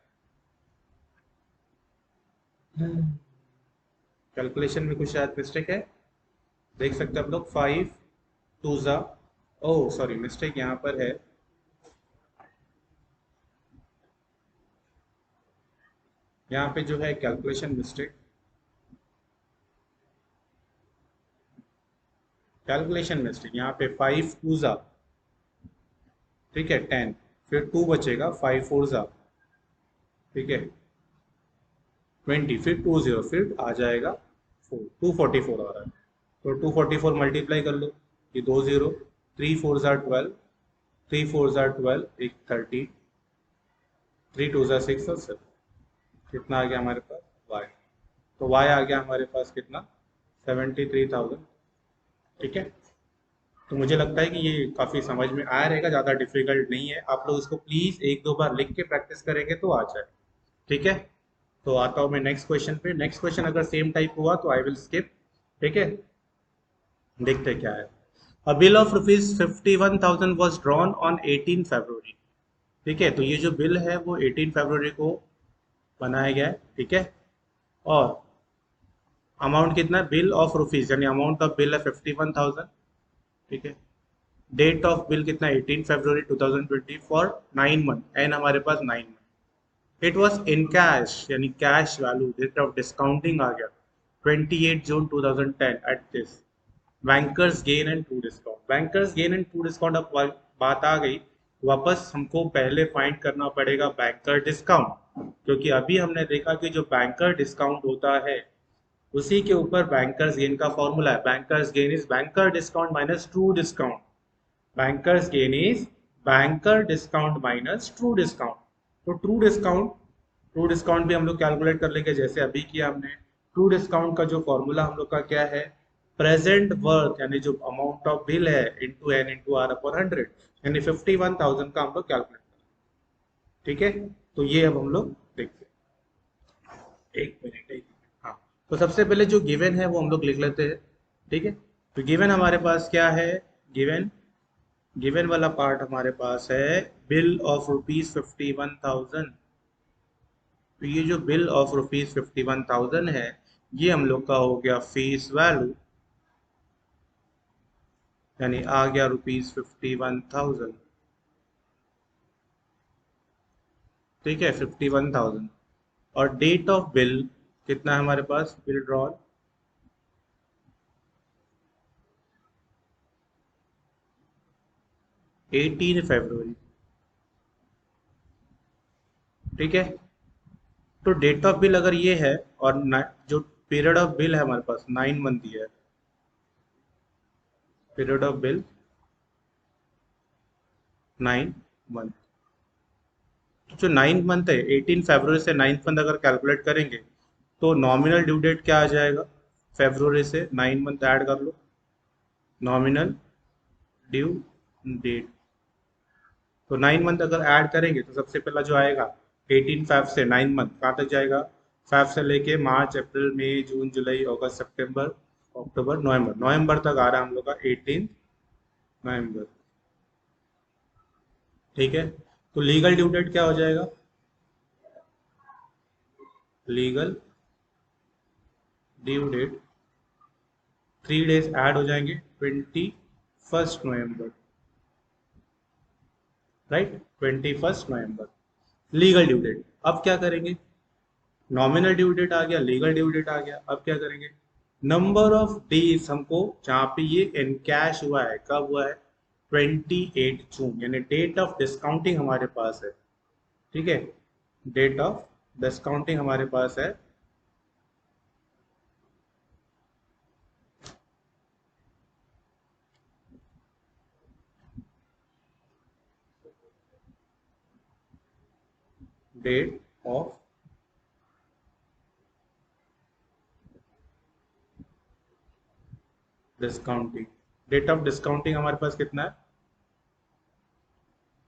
कैलकुलेशन में कुछ शायद मिस्टेक है, देख सकते हैं आप लोग। 5 टू ज़ा, ओह सॉरी मिस्टेक यहाँ पर है, यहाँ पे जो है कैलकुलेशन मिस्टेक, यहाँ पे 5 टू ज़ा, ठीक है 10, फिर 2 बचेगा, 5 4 ज़ा, ठीक है 20, फिर 2 0, फिर आ जाएगा 4, 244 आ रहा है। तो 244 मल्टीप्लाई कर लो, ये 2 0, 3 4 ज़ा 12, 3 4 ज़ा 12, एक 30, 3 2 ज़ा 6 और 7, कितना आ गया हमारे पास y। तो y आ गया हमारे पास कितना 73,000। ठीक है, तो मुझे लगता है कि ये काफ़ी समझ में आया रहेगा, ज़्यादा डिफिकल्ट नहीं है। आप लोग इसको प्लीज़ एक दो बार लिख के प्रैक्टिस करेंगे तो आ जाए। ठीक है, तो आता हूँ मैं नेक्स्ट क्वेश्चन पे। नेक्स्ट क्वेश्चन अगर सेम टाइप हुआ तो आई विल स्किप। ठीक है, देखते क्या है। अ bill of ₹51,000 was drawn on 18 फरवरी। ठीक है, तो ये जो बिल है वो 18 फरवरी को बनाया गया है। ठीक है, और अमाउंट कितना, बिल ऑफ रुपीज यानी अमाउंट ऑफ बिल है 51,000। ठीक है, डेट ऑफ बिल कितना 18 फरवरी 2020 फॉर 9 मंथ, एंड हमारे पास 9 month. It was in cash यानी cash value, date of discounting आ गया 28 जून 2010 at this bankers gain and to discount. Bankers gain and to discount, अब बात आ गई वापस, हमको पहले फाइंड करना पड़ेगा बैंकर डिस्काउंट, क्योंकि अभी हमने देखा कि जो बैंकर डिस्काउंट होता है उसी के ऊपर बैंकर्स गेन का फॉर्मूला है। Bankers gain is banker discount minus true discount. Bankers gain is banker discount minus true discount. तो ट्रू डिस्काउंट भी हम लोग कैलकुलेट कर लेंगे जैसे अभी किया हमने। ट्रू डिस्काउंट का जो फॉर्मूला हम लोग का क्या है, प्रेजेंट वर्थ यानी जो अमाउंट ऑफ बिल है into N into R upon 100, यानी 51,000 का हम लोग कैलकुलेट करें। ठीक है, तो ये अब हम लोग देखते हैं। एक मिनट, एक मिनट, हाँ। तो सबसे पहले जो गिवन है वो हम लोग लिख लेते हैं। ठीक है। तो गिवन हमारे पास क्या है? गिवन गिवन वाला पार्ट हमारे पास है बिल ऑफ रुपीज 51,000। तो ये जो बिल ऑफ रुपीज 51,000 है, ये हम लोग का हो गया फेस वैल्यू, यानी आ गया रुपीज 51,000। ठीक है, 51,000। और डेट ऑफ बिल कितना है हमारे पास? बिल ड्रॉल 18 फरवरी। ठीक है। तो डेट ऑफ बिल अगर ये है, और जो पीरियड ऑफ बिल है हमारे पास 9 मंथ दिया है। Period of bill 9 month. तो जो 9 मंथ है, 18 फरवरी से 9 मंथ अगर कैलकुलेट करेंगे, तो नॉमिनल ड्यू डेट क्या आ जाएगा? फरवरी से 9 मंथ ऐड कर लो, नॉमिनल ड्यू डेट। तो 9 मंथ अगर ऐड करेंगे तो सबसे पहला जो आएगा 18 फाइव से 9 मंथ कहाँ तक जाएगा? फाइव से लेके मार्च, अप्रैल, मई, जून, जुलाई, अगस्त, सितंबर, अक्टूबर, नवंबर। नवंबर तक आ रहा है हम लोग का 18 नवंबर। ठीक है। तो लीगल ड्यू डेट क्या हो जाएगा? Legal due date 3 days add हो जाएंगे, 21 नवंबर। राइट, 21 नवंबर लीगल ड्यू डेट। अब क्या करेंगे? नॉमिनल ड्यू डेट आ गया, लीगल ड्यू डेट आ गया। अब क्या करेंगे? नंबर ऑफ डेज हमको, जहाँ पे ये इनकैश हुआ है, कब हुआ है? 28 जून, यानी डेट ऑफ डिस्काउंटिंग हमारे पास है। ठीक है। डेट ऑफ डिस्काउंटिंग हमारे पास है date of discounting. Date of discounting हमारे पास कितना है?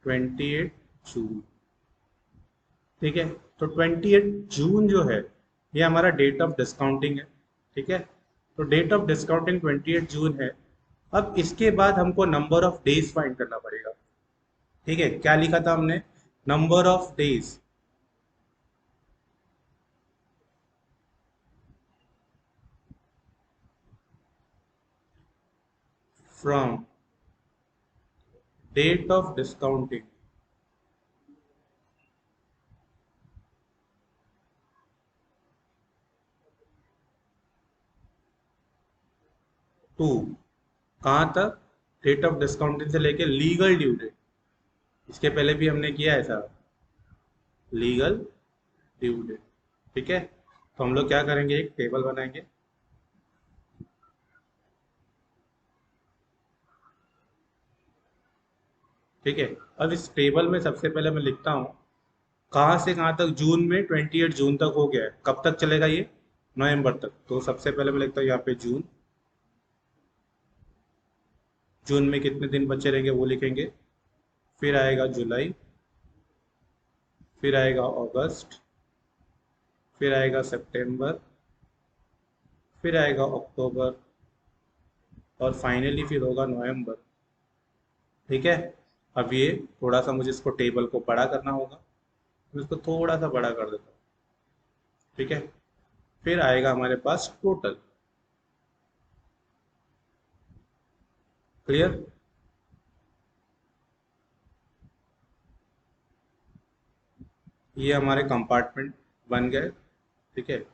28 जून। ठीक है। तो 28 जून जो है, ये हमारा डेट ऑफ डिस्काउंटिंग है। ठीक है। तो डेट ऑफ डिस्काउंटिंग 28 जून है। अब इसके बाद हमको नंबर ऑफ डेज फाइंड करना पड़ेगा। ठीक है। क्या लिखा था हमने? Number of days from date of discounting to, कहाँ तक? डेट ऑफ डिस्काउंटिंग से लेके लीगल ड्यू डेट। इसके पहले भी हमने किया है सर, लीगल ड्यू डेट। ठीक है। तो हम लोग क्या करेंगे? एक टेबल बनाएंगे। ठीक है। अब इस टेबल में सबसे पहले मैं लिखता हूँ कहाँ से कहाँ तक। जून में 28 जून तक हो गया है, कब तक चलेगा ये? नवंबर तक। तो सबसे पहले मैं लिखता हूँ यहाँ पे जून। जून में कितने दिन बचे रहेंगे वो लिखेंगे। फिर आएगा जुलाई, फिर आएगा अगस्त, फिर आएगा सितंबर, फिर आएगा अक्टूबर, और फाइनली फिर होगा नवंबर। ठीक है। अब ये थोड़ा सा मुझे इसको टेबल को बड़ा करना होगा। मैं इसको थोड़ा सा बड़ा कर देता हूँ। ठीक है। फिर आएगा हमारे पास टोटल। क्लियर? ये हमारे कंपार्टमेंट बन गए। ठीक है।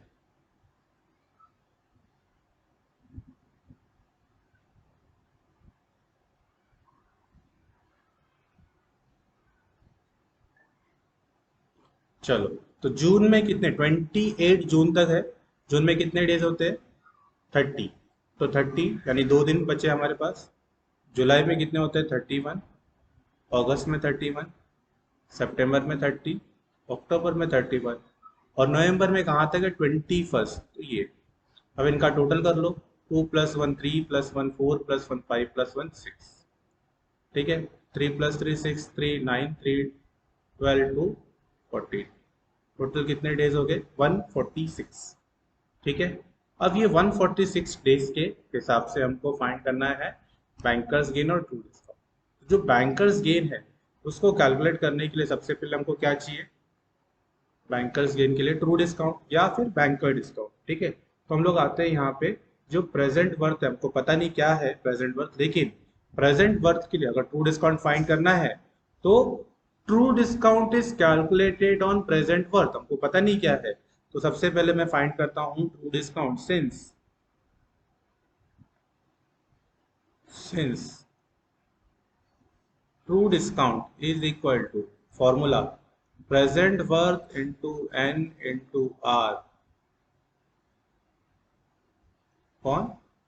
चलो। तो जून में कितने? 28 जून तक है। जून में कितने डेज होते हैं? 30। तो 30 यानी 2 दिन बचे हमारे पास। जुलाई में कितने होते हैं? 31। अगस्त में 31। सितंबर में 30। अक्टूबर में 31। और नवंबर में कहाँ तक है? 21। तो ये, अब इनका टोटल कर लो। 2 + 1 3 + 1 4 + 1 5 + 1 6। ठीक है। 3 + 3 6, 3 9, 3 12 2 14। टोटल कितने डेज हो गए? 146। ठीक है, अब ये 146 डेज के हिसाब से हमको फाइंड करना है बैंकर्स गेन और ट्रू डिस्काउंट। जो बैंकर्स गेन है उसको कैलकुलेट करने के लिए सबसे पहले हमको क्या चाहिए? बैंकर्स गेन के लिए ट्रू डिस्काउंट या फिर बैंकर डिस्काउंट। ठीक है, तो हम लोग आते हैं यहाँ पे, जो प्रेजेंट वर्थ है, हमको पता नहीं क्या है प्रेजेंट वर्थ, लेकिन प्रेजेंट वर्थ के लिए अगर ट्रू डिस्काउंट फाइंड करना है तो true discount is calculated on present worth. हमको पता नहीं क्या है, तो सबसे पहले मैं फाइंड करता हूं true discount. Since true discount is equal to formula present worth into N into R कौन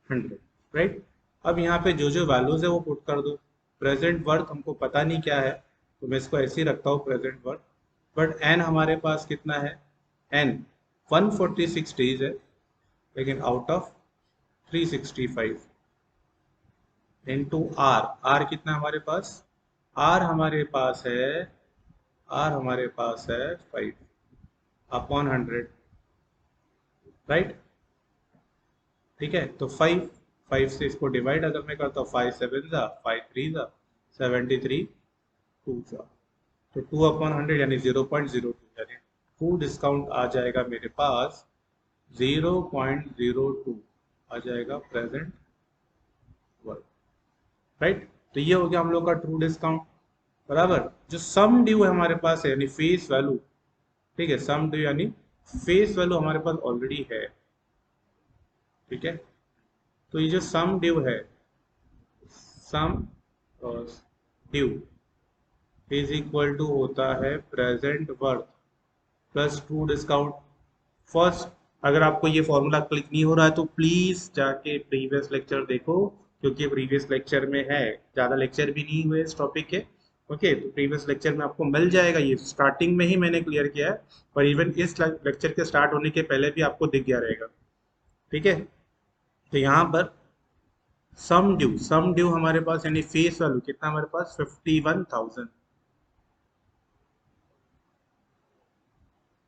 100, राइट। अब यहाँ पे जो जो वैल्यूज है वो पुट कर दो। प्रेजेंट वर्थ हमको पता नहीं क्या है, तो मैं इसको ऐसे ही रखता हूँ प्रेजेंट वर्थ। बट एन हमारे पास कितना है? एन 146 डेज है, लेकिन out of 365 into R. R कितना हमारे पास? आर हमारे पास है, आर हमारे पास है 5 अपॉन 100, राइट। ठीक है, तो 5 से इसको डिवाइड अगर मैं करता हूँ, 5 7 जा 5 3 जा 73 2 जा, तो 2 अपॉन 100 यानी 0.02, यानी ट्रू डिस्काउंट आ जाएगा मेरे पास 0.02 आ जाएगा प्रेजेंट वर्थ, राइट। तो ये हो गया हम लोग का ट्रू डिस्काउंट, बराबर। जो सम ड्यू है हमारे पास है, यानी फेस वैल्यू, ठीक है, सम ड्यू यानी फेस वैल्यू हमारे पास ऑलरेडी है। ठीक है, तो ये जो सम ड्यू है, सम ड्यू इज इक्वल टू होता है present worth plus true discount. First, अगर आपको ये फॉर्मूला क्लिक नहीं हो रहा है तो प्लीज जाके प्रीवियस लेक्चर देखो, क्योंकि प्रीवियस लेक्चर में है, ज़्यादा लेक्चर भी नहीं हुए इस टॉपिक के। ओके, तो प्रीवियस लेक्चर में आपको मिल जाएगा, ये स्टार्टिंग में ही मैंने क्लियर किया है, और इवन इस लेक्चर के स्टार्ट होने के पहले भी आपको दिख गया रहेगा। ठीक है, तो यहाँ पर सम ड्यू हमारे पास यानी फेस वैल्यू कितना हमारे पास? 51,000।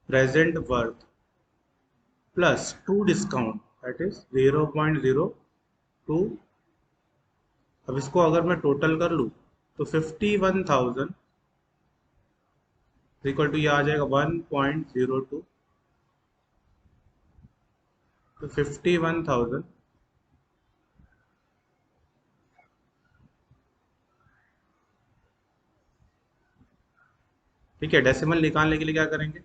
Present worth plus true discount that is 0.02। अब इसको अगर मैं टोटल कर लूँ तो 51,000 इक्वल टू ये आ जाएगा 1.02, तो 51,000 ठीक है। डेसिमल निकालने के लिए क्या करेंगे?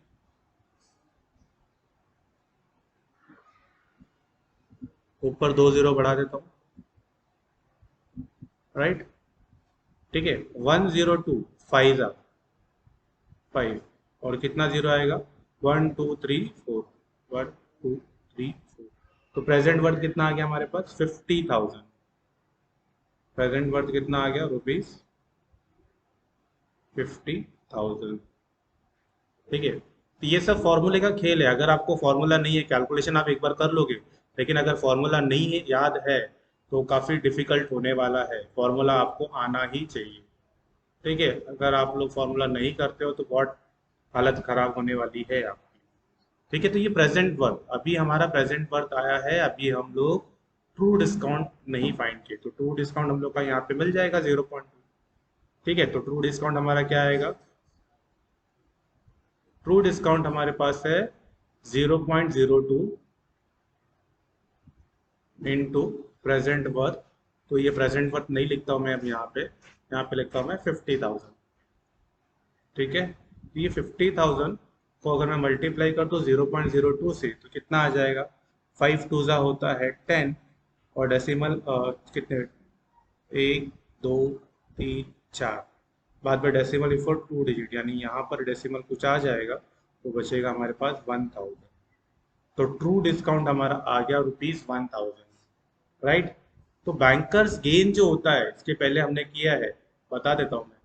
ऊपर 2 जीरो बढ़ा देता हूँ, राइट। ठीक है, 102 5 आ 5, और कितना जीरो आएगा? 1 2 3 4, 1 2 3 4, तो प्रेजेंट वर्थ कितना आ गया हमारे पास? 50,000। प्रेजेंट वर्थ कितना आ गया? रुपीज 50,000। ठीक है, तो ये सब फॉर्मूले का खेल है। अगर आपको फॉर्मूला नहीं है, कैलकुलेशन आप एक बार कर लोगे, लेकिन अगर फॉर्मूला नहीं है, याद है, तो काफ़ी डिफिकल्ट होने वाला है। फॉर्मूला आपको आना ही चाहिए। ठीक है, अगर आप लोग फॉर्मूला नहीं करते हो तो बहुत हालत खराब होने वाली है आपकी। ठीक है, तो ये प्रेजेंट वर्थ, अभी हमारा प्रेजेंट वर्थ आया है, अभी हम लोग ट्रू डिस्काउंट नहीं फाइंड किए, तो ट्रू डिस्काउंट हम लोग का यहाँ पे मिल जाएगा 0.2। ठीक है, तो ट्रू डिस्काउंट हमारा क्या आएगा? ट्रू डिस्काउंट हमारे पास है 0.02 इंटू प्रेजेंट वर्थ। तो ये प्रेजेंट वर्थ नहीं लिखता हूँ मैं अब यहाँ पे लिखता हूँ मैं 50,000। ठीक है, तो ये 50,000 को अगर मैं मल्टीप्लाई कर तो 0.02 से, तो कितना आ जाएगा? 5 टू ज़ा होता है 10, और डेसिमल कितने? 1 2 3 4, बाद में डेसिमल बिफोर 2 डिजिट, यानी यहाँ पर डेसिमल कुछ आ जाएगा, तो बचेगा हमारे पास 1000। तो ट्रू डिस्काउंट हमारा आ गया ₹1000, राइट। तो बैंकर्स गेन जो होता है, इसके पहले हमने किया है, बता देता हूँ मैं।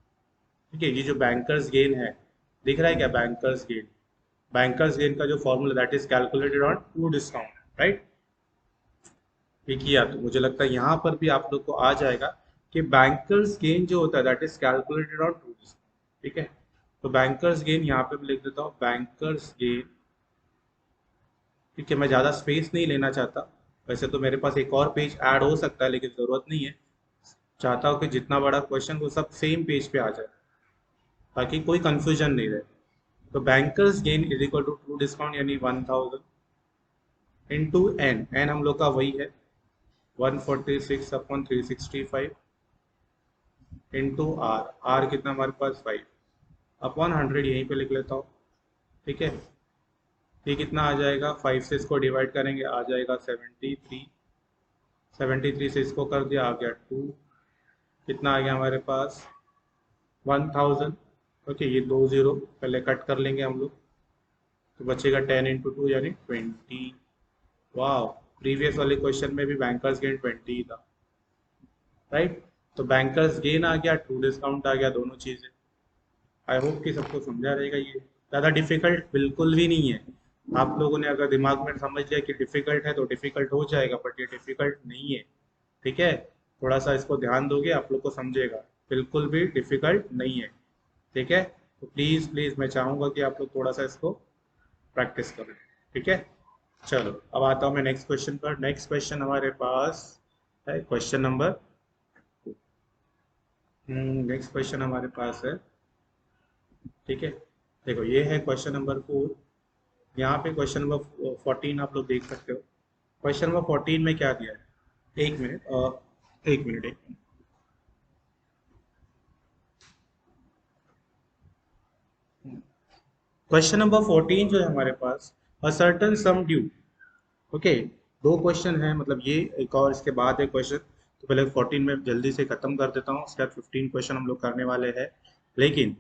ठीक है, ये जो बैंकर्स गेन है, दिख रहा है क्या? बैंकर्स गेन, बैंकर्स गेन का जो formula that is calculated on true discount, right. ये किया तो मुझे लगता है यहाँ पर भी आप लोग को आ जाएगा कि बैंकर्स गेन जो होता है that is calculated on true discount. ठीक है, तो बैंकर्स गेन यहाँ पे मैं लिख देता हूँ बैंकर्स गेन। ठीक है, मैं ज़्यादा स्पेस नहीं लेना चाहता। वैसे तो मेरे पास एक और पेज ऐड हो सकता है लेकिन ज़रूरत नहीं है। चाहता हूँ कि जितना बड़ा क्वेश्चन वो सब सेम पेज पे आ जाए ताकि कोई कंफ्यूजन नहीं रहे। तो bankers gain is equal to true discount यानी 1000 इंटू एन। एन हम लोग का वही है 146/365 इंटू आर। आर कितना हमारे पास 5 अपॉन 100 यहीं पे लिख लेता हूँ। ठीक है, ये कितना आ जाएगा, 5 से इसको डिवाइड करेंगे आ जाएगा 73। 73 से इसको कर दिया आ गया 2। कितना आ गया हमारे पास 1000। ओके, ये 2 0 पहले कट कर लेंगे हम लोग। तो बचेगा 10 इंटू 2 यानी 20। वाह, प्रीवियस वाले क्वेश्चन में भी बैंकर्स गेन 20 ही था, राइट। तो बैंकर्स गेन आ गया, ट्रू डिस्काउंट आ गया, दोनों चीज़ें। आई होप कि सबको समझा रहेगा। ये ज़्यादा डिफिकल्ट बिल्कुल भी नहीं है। आप लोगों ने अगर दिमाग में समझ लिया कि डिफिकल्ट है तो डिफिकल्ट हो जाएगा, बट ये डिफिकल्ट नहीं है। ठीक है, थोड़ा सा इसको ध्यान दोगे आप लोग को समझेगा, बिल्कुल भी डिफिकल्ट नहीं है। ठीक है, तो प्लीज़ प्लीज़ मैं चाहूँगा कि आप लोग थोड़ा सा इसको प्रैक्टिस करें। ठीक है, चलो अब आता हूँ मैं नेक्स्ट क्वेश्चन पर। नेक्स्ट क्वेश्चन हमारे पास है क्वेश्चन नंबर, नेक्स्ट क्वेश्चन हमारे पास है। ठीक है, देखो ये है क्वेश्चन नंबर 4। यहाँ पे क्वेश्चन नंबर 14 आप लोग देख सकते हो। क्वेश्चन नंबर 14 में क्या दिया है, एक मिनट एक मिनट एक मिनट। क्वेश्चन नंबर 14 जो है हमारे पास, a certain sum due. Okay, दो क्वेश्चन है, मतलब ये एक और इसके बाद एक क्वेश्चन। तो पहले 14 में जल्दी से खत्म कर देता हूँ, उसके बाद 15 क्वेश्चन हम लोग करने वाले हैं। लेकिन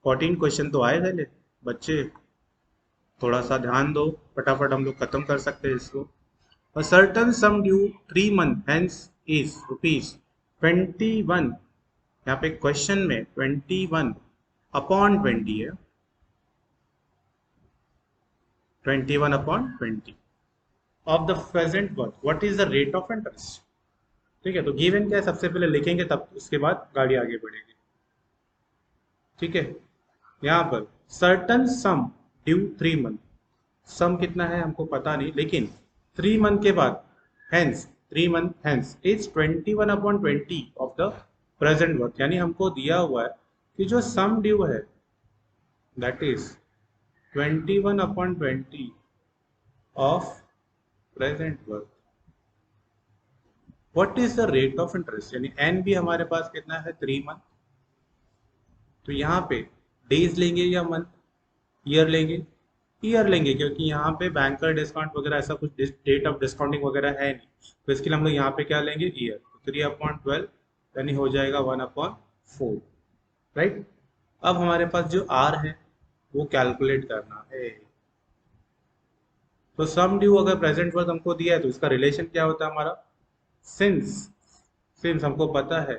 14 क्वेश्चन तो आए पहले बच्चे, थोड़ा सा ध्यान दो, फटाफट हम लोग खत्म कर सकते हैं इसको। A certain sum due 3 months hence is rupees 21। यहाँ पे क्वेश्चन में 21 अपॉन 20 है, 21/20 of the present worth what is the rate of interest. ठीक है, तो गिवन क्या है सबसे पहले लिखेंगे, तब उसके बाद गाड़ी आगे बढ़ेगी। ठीक है, यहाँ पर सर्टन सम ड्यू 3 मंथ। सम कितना है हमको पता नहीं, लेकिन 3 मंथ के बाद hence 3 month hence is 21/20 of the present worth. यानी हमको दिया हुआ है कि जो सम ड्यू है that is 21/20 of present worth. What is the rate of interest, यानी एन भी हमारे पास कितना है 3 मंथ। तो यहाँ पे डेज लेंगे या मंथ, ईयर लेंगे, ईयर लेंगे, क्योंकि यहाँ पे बैंकर डिस्काउंट वगैरह ऐसा कुछ डेट ऑफ डिस्काउंटिंग वगैरह है नहीं। तो इसके लिए हम लोग यहाँ पे क्या लेंगे, ईयर। तो 3/12 यानी हो जाएगा 1/4, राइट। अब हमारे पास जो आर है वो कैलकुलेट करना है। तो सम ड्यू अगर प्रेजेंट वर्थ हमको दिया है तो इसका रिलेशन क्या होता है हमारा, सिंस सिंस हमको पता है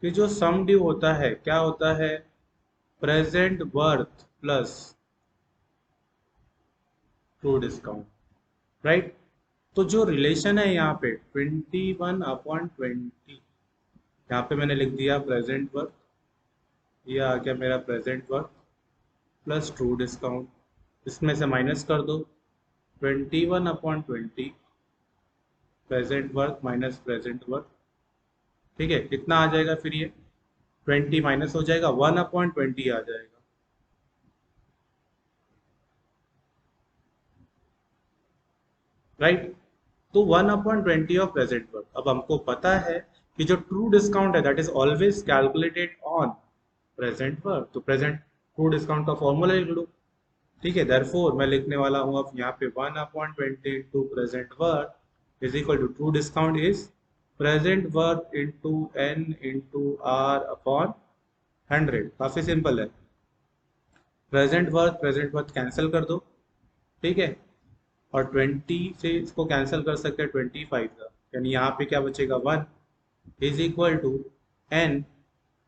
कि जो सम ड्यू होता है क्या होता है, present worth plus true discount, right. तो जो रिलेशन है यहाँ पे 21/20, यहाँ पे मैंने लिख दिया प्रेजेंट वर्थ, ये आ गया मेरा present worth plus true discount. इसमें से माइनस कर दो 21/20 present worth minus present worth. ठीक है, कितना आ जाएगा फिर, ये 20 माइनस हो जाएगा 1/20 आ जाएगा, राइट। तो 1/20 ऑफ प्रेजेंट वर्थ। अब हमको पता है कि जो ट्रू डिस्काउंट है that is always calculated on present worth. तो प्रेजेंट ट्रू डिस्काउंट का फॉर्मूला लिख लो। ठीक है, देयरफॉर मैं लिखने वाला हूँ अब यहाँ पे 1/20 to present worth is equal to true discount is present worth into N into R upon 100। काफी सिंपल है, प्रेजेंट वर्थ कैंसिल कर दो। ठीक है, और 20 से इसको कैंसिल कर सकते हैं 25 का, यानी यहाँ पे क्या बचेगा 1 is equal to N.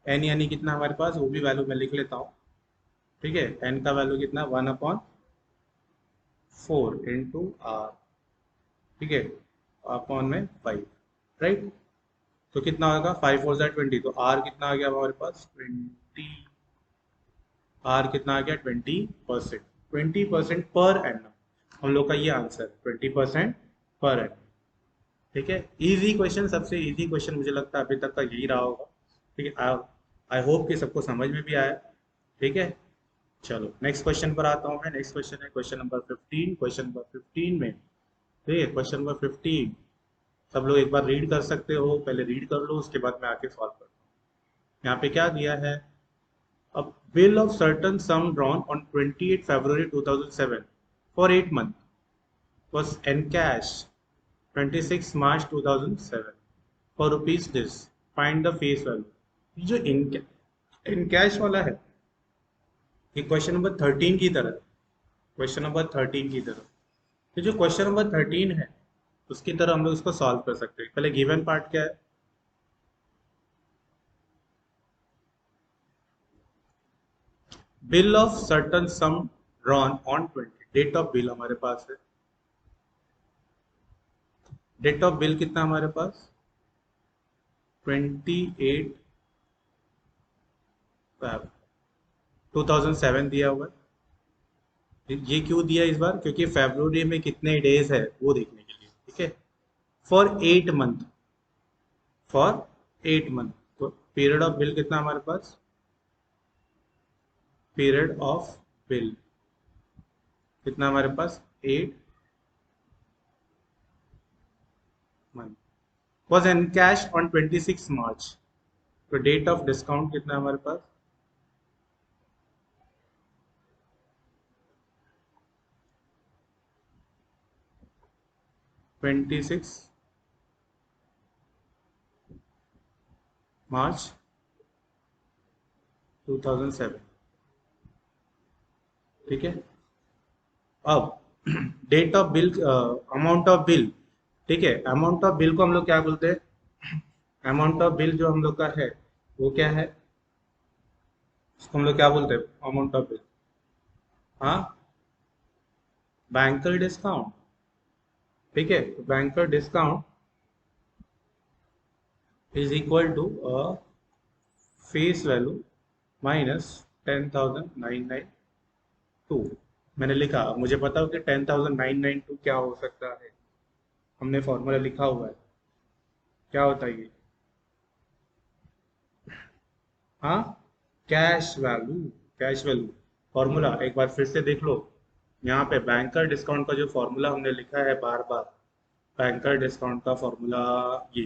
N यानी कितना हमारे पास, वो भी वैल्यू मैं लिख लेता हूँ। ठीक है, एन का वैल्यू कितना 1/4 इंटू आर। ठीक है, अपॉन में 5, राइट। तो कितना होगा 5 4 20, तो आर कितना आ गया हमारे पास 20 आर कितना आ गया 20%। 20% पर एनम हम लोग का ये आंसर है, 20% पर एनम। ठीक है, इजी क्वेश्चन, सबसे इजी क्वेश्चन मुझे लगता है अभी तक का यही रहा होगा। ठीक है, आई होप कि सबको समझ में भी आया। ठीक है, चलो नेक्स्ट क्वेश्चन पर आता हूँ मैं। नेक्स्ट क्वेश्चन है क्वेश्चन नंबर 15। क्वेश्चन नंबर 15 में, ठीक है, क्वेश्चन नंबर 15 सब लोग एक बार रीड कर सकते हो, पहले रीड कर लो, उसके बाद मैं आके सॉल्व करता हूँ। यहाँ पे क्या दिया है, a bill of certain sum drawn on 28 February 2007 for 8 months was encashed 26 March 2007 for rupees this. Find the face value. ये जो इनकैश वाला है, ये क्वेश्चन नंबर 13 की तरह, क्वेश्चन नंबर 13 की तरह, तो जो क्वेश्चन नंबर 13 है उसकी तरह हम लोग इसको सॉल्व कर सकते हैं। पहले गिवन पार्ट क्या है, bill of certain sum drawn on 20, date of bill हमारे पास है। डेट ऑफ बिल कितना हमारे पास 28 Feb 2007 दिया हुआ है। ये क्यों दिया इस बार, क्योंकि फरवरी में कितने डेज है वो देखने के लिए। ठीक है, फॉर 8 मंथ, फॉर 8 मंथ, तो पीरियड ऑफ बिल कितना हमारे पास, पीरियड ऑफ बिल कितना हमारे पास 8 month, was an cash on 26 मार्च। तो डेट ऑफ डिस्काउंट कितना है हमारे पास 26 मार्च 2007। ठीक है, अब date of bill, amount of bill. ठीक है, अमाउंट ऑफ बिल को हम लोग क्या बोलते हैं, अमाउंट ऑफ बिल जो हम लोग का है वो क्या है, उसको हम लोग क्या बोलते हैं, अमाउंट ऑफ बिल, हाँ, बैंकर डिस्काउंट। ठीक है, तो banker discount is equal to face value minus 10,992। मैंने लिखा, अब मुझे पता हो कि 10,992 क्या हो सकता है, हमने फॉर्मूला लिखा हुआ है, क्या होता है ये, हाँ, cash value. Cash value formula एक बार फिर से देख लो, यहाँ पे बैंकर डिस्काउंट का जो फॉर्मूला हमने लिखा है बार बार, बैंकर डिस्काउंट का फॉर्मूला ये,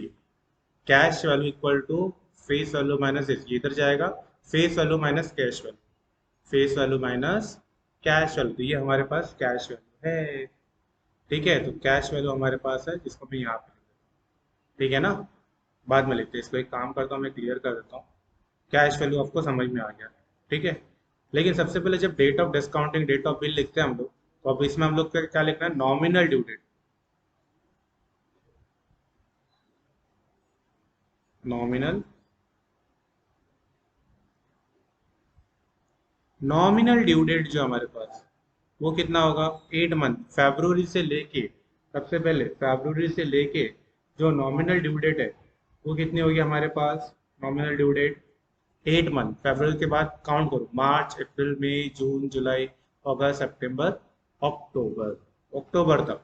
cash value equal to face value minus this, ये इधर जाएगा, face value minus cash value, face value minus cash value, तो ये हमारे पास कैश वैल्यू है। ठीक है, तो कैश वैल्यू हमारे पास है, जिसको मैं यहाँ पे, ठीक है ना, बाद में लिखते हैं इसको, एक काम करता हूँ मैं क्लियर कर देता हूँ। कैश वैल्यू आपको समझ में आ गया, ठीक है। लेकिन सबसे पहले जब date of discounting, date of bill लिखते हैं हम लोग, तो अब इसमें हम लोग क्या लिखना है, nominal due date, nominal, nominal due date जो हमारे पास वो कितना होगा 8 मंथ, फेब्रुवरी से लेके, सबसे पहले फेब्रुवरी से लेके जो नॉमिनल ड्यू डेट है वो कितनी होगी हमारे पास, nominal due date 8 month, February के बाद काउंट करो, मार्च अप्रैल मई जून जुलाई अगस्त सितंबर अक्टूबर, अक्टूबर तक।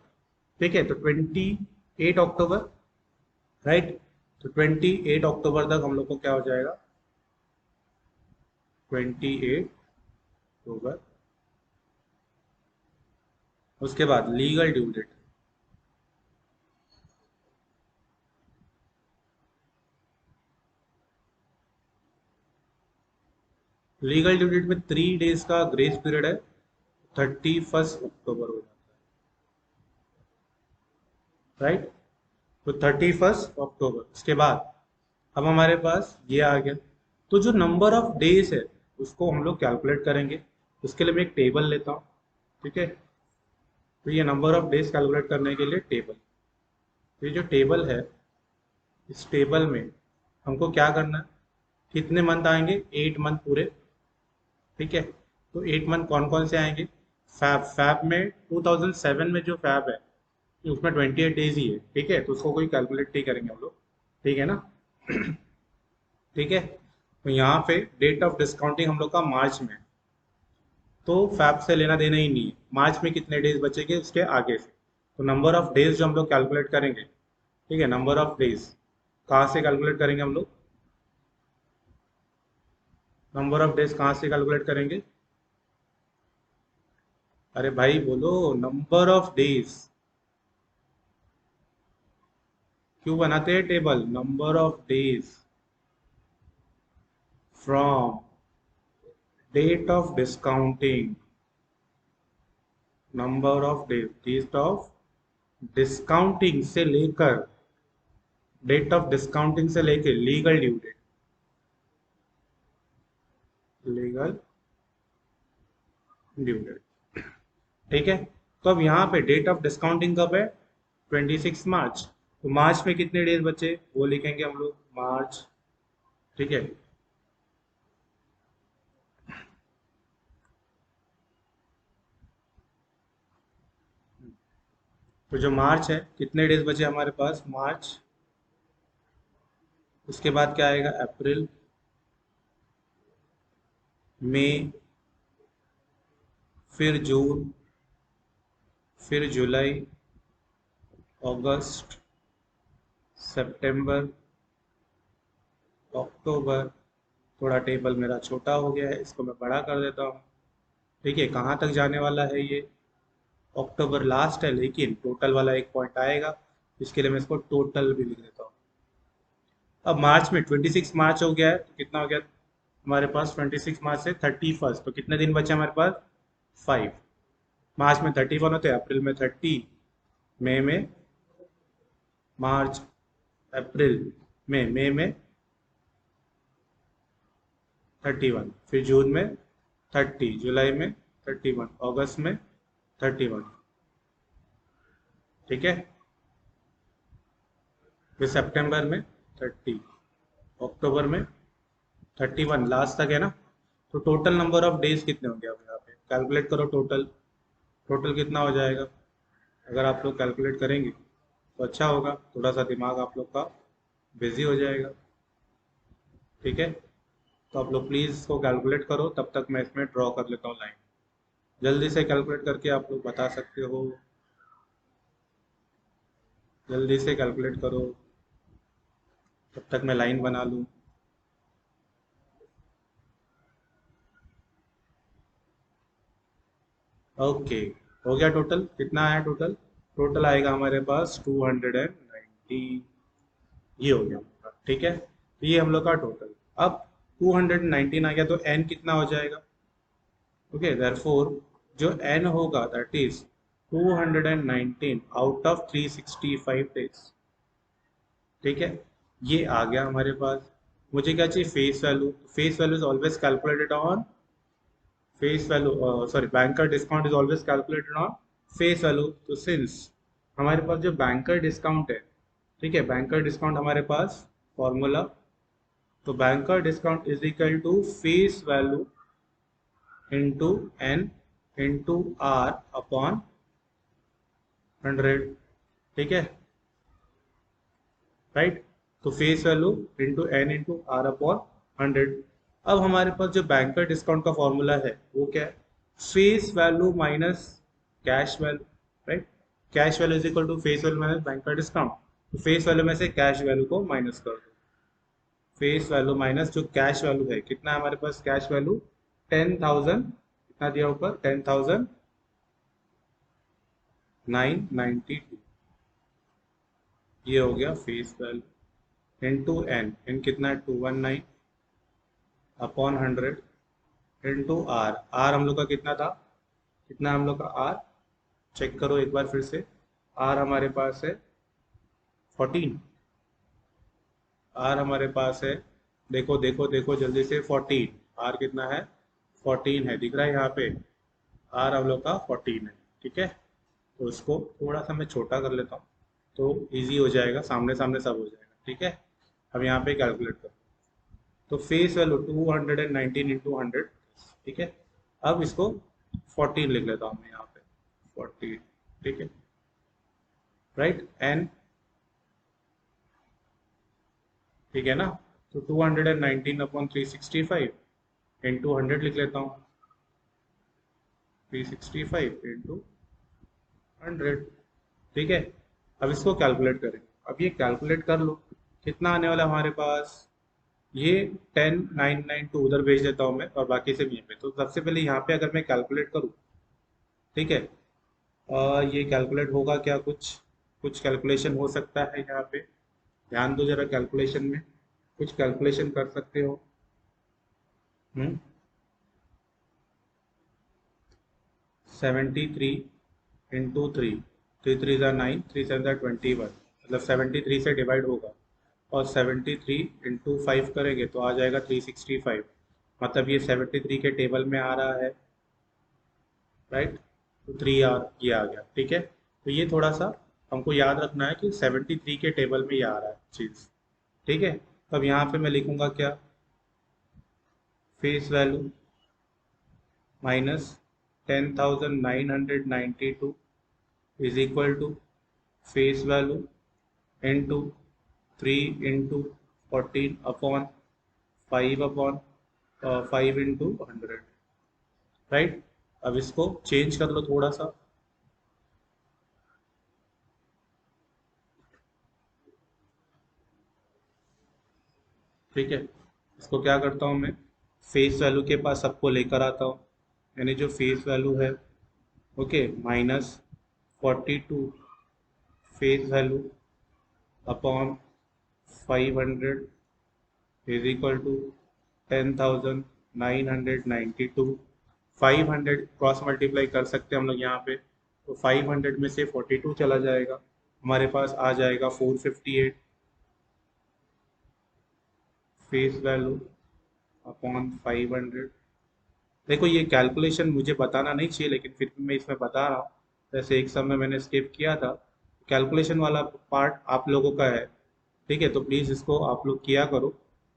ठीक है, तो 28 अक्टूबर, राइट, तो 28 अक्टूबर तक हम लोग को क्या हो जाएगा, 28 अक्टूबर, उसके बाद legal due date, legal due date में 3 डेज का ग्रेस पीरियड है, 31 अक्टूबर हो जाता है, राइट, तो 31 अक्टूबर, उसके बाद अब हमारे पास ये आ गया, तो जो नंबर ऑफ डेज है उसको हम लोग कैलकुलेट करेंगे, उसके लिए मैं एक टेबल लेता हूँ। ठीक है, तो ये नंबर ऑफ डेज कैलकुलेट करने के लिए टेबल, तो ये जो टेबल है, इस टेबल में हमको क्या करना है, कितने मंथ आएंगे, 8 मंथ पूरे। ठीक है, तो 8 मंथ कौन कौन से आएंगे, फैब, फैब में 2007 में जो फैब है उसमें 28 डेज ही है। ठीक है, तो उसको कोई कैलकुलेट नहीं करेंगे हम लोग, ठीक है ना। ठीक है, तो यहाँ पे डेट ऑफ डिस्काउंटिंग हम लोग का मार्च में, तो फैब से लेना देना ही नहीं है। मार्च में कितने डेज बचेंगे उसके आगे से, तो नंबर ऑफ डेज जो हम लोग कैलकुलेट करेंगे, ठीक है, नंबर ऑफ डेज कहाँ से कैलकुलेट करेंगे हम लोग, नंबर ऑफ डेज कहाँ से कैलकुलेट करेंगे? अरे भाई बोलो, नंबर ऑफ डेज। क्यों बनाते हैं table? Number of days from date of discounting, number of days, date of discounting से लेकर, डेट ऑफ डिस्काउंटिंग से लेकर legal due date, legal due date, ठीक है। तो अब यहाँ पे डेट ऑफ डिस्काउंटिंग कब है? 26 मार्च। तो मार्च में कितने डेज बचे वो लिखेंगे हम लोग, मार्च, ठीक है। तो जो मार्च है, कितने डेज बचे हमारे पास? मार्च, उसके बाद क्या आएगा? अप्रैल, मई, फिर जून, फिर जुलाई, अगस्त, सितंबर, अक्टूबर। थोड़ा टेबल मेरा छोटा हो गया है, इसको मैं बड़ा कर देता हूँ। ठीक है, कहाँ तक जाने वाला है ये? अक्टूबर लास्ट है, लेकिन टोटल वाला एक पॉइंट आएगा, इसके लिए मैं इसको टोटल भी लिख देता हूँ। अब मार्च में 26 मार्च हो गया है, तो कितना हो गया हमारे पास? 26 मार्च से 31, तो कितने दिन बचे हमारे पास? 5। मार्च में 31 होते हैं, अप्रैल में 30, मई में, मार्च, अप्रैल में, मई में 31, फिर जून में 30, जुलाई में 31, अगस्त में 31, ठीक है, फिर सितंबर में 30, अक्टूबर में 31, लास्ट तक है ना। तो टोटल नंबर ऑफ डेज कितने होंगे? अब यहाँ पे कैलकुलेट करो टोटल, टोटल कितना हो जाएगा? अगर आप लोग कैलकुलेट करेंगे तो अच्छा होगा, थोड़ा सा दिमाग आप लोग का बिजी हो जाएगा, ठीक है। तो आप लोग प्लीज़ इसको कैलकुलेट करो, तब तक मैं इसमें ड्रॉ कर लेता हूँ लाइन। जल्दी से कैलकुलेट करके आप लोग बता सकते हो, जल्दी से कैलकुलेट करो, तब तक मैं लाइन बना लूँ। ओके, हो गया। टोटल कितना आया? टोटल टोटल आएगा हमारे पास 290, ये हो गया हमारा, ठीक है। तो ये हम लोग का टोटल। अब 219 आ गया, तो एन कितना हो जाएगा? ओके, देयरफॉर जो एन होगा that is 219 out of 365 days, ठीक है। ये आ गया हमारे पास। मुझे क्या चाहिए? Face value. Face value is always calculated on face value, sorry, banker discount is always calculated on face value. तो सिंस हमारे पास जो बैंकर डिस्काउंट है, ठीक है, बैंकर डिस्काउंट हमारे पास फॉर्मूला, तो banker discount is equal to face value into N into R upon 100, ठीक है, राइट। तो face value into N into R upon 100। अब हमारे पास जो बैंकर डिस्काउंट का फॉर्मूला है वो क्या है? Face value minus cash value, right. Cash value is equal to face value minus banker discount. तो फेस वैल्यू में से कैश वैल्यू को माइनस कर दो, फेस वैल्यू माइनस जो कैश वैल्यू है, कितना है हमारे पास कैश वैल्यू? 10,000, कितना दिया ऊपर? 10,992, ये हो गया face value into N, N कितना है? 219 अपॉन 100 इंटू आर, आर हम लोग का कितना था? कितना है हम लोग का आर? चेक करो एक बार फिर से। आर हमारे पास है 14, आर हमारे पास है, देखो देखो देखो जल्दी से, 14। आर कितना है? 14 है, दिख रहा है यहाँ पे? आर हम लोग का 14 है, ठीक है। तो इसको थोड़ा सा मैं छोटा कर लेता हूँ, तो इजी हो जाएगा, सामने सामने सब हो जाएगा, ठीक है। अब यहाँ पे कैलकुलेट करो, तो फेस वैल्यू 219 इंटू 100, ठीक है। अब इसको 14 लिख लेता हूँ मैं यहाँ पे, 14, ठीक है, राइट। एन, ठीक है ना। तो 219 अपॉन 365 इंटू 100 लिख लेता हूँ, 365 इंटू 100, ठीक है। अब इसको कैलकुलेट करें। अब ये कैलकुलेट कर लो कितना आने वाला है हमारे पास। ये 10992 उधर भेज देता हूँ मैं और बाकी से यहीं पे। तो सबसे पहले यहाँ पे अगर मैं कैलकुलेट करूँ, ठीक है, ये कैलकुलेट होगा क्या, कुछ कुछ कैलकुलेशन हो सकता है यहाँ पे। ध्यान दो जरा कैलकुलेशन में, कुछ कैलकुलेशन कर सकते हो। 73 इंटू 3, 3 3 9, 3 7 21, मतलब 73 से डिवाइड होगा। और 73 इंटू 5 करेंगे तो आ जाएगा 365, मतलब ये 73 के टेबल में आ रहा है, राइट। तो 3 ये आ गया, ठीक है। तो ये थोड़ा सा हमको याद रखना है कि 73 के टेबल में ये आ रहा है चीज़, ठीक है। तब यहाँ पे मैं लिखूंगा क्या, face value minus 10,992 is equal to face value into 3 into 14 upon 5 into 100, right. अब इसको चेंज कर लो थोड़ा सा, ठीक है। इसको क्या करता हूँ मैं, फेस वैल्यू के पास सबको लेकर आता हूँ, यानी जो फेस वैल्यू है, okay, minus 42 face value upon 500 is equal to 10,992। 500 cross multiply कर सकते हैं हम लोग यहाँ पे। तो 500 में से 42 चला जाएगा, हमारे पास आ जाएगा 458 फेस वैल्यू अपॉन 500। देखो ये कैलकुलेशन मुझे बताना नहीं चाहिए, लेकिन फिर भी मैं इसमें बता रहा हूँ। जैसे एक समय मैंने स्किप किया था, कैलकुलेशन वाला पार्ट आप लोगों का है, ठीक है। तो प्लीज़ इसको आप लोग किया करो,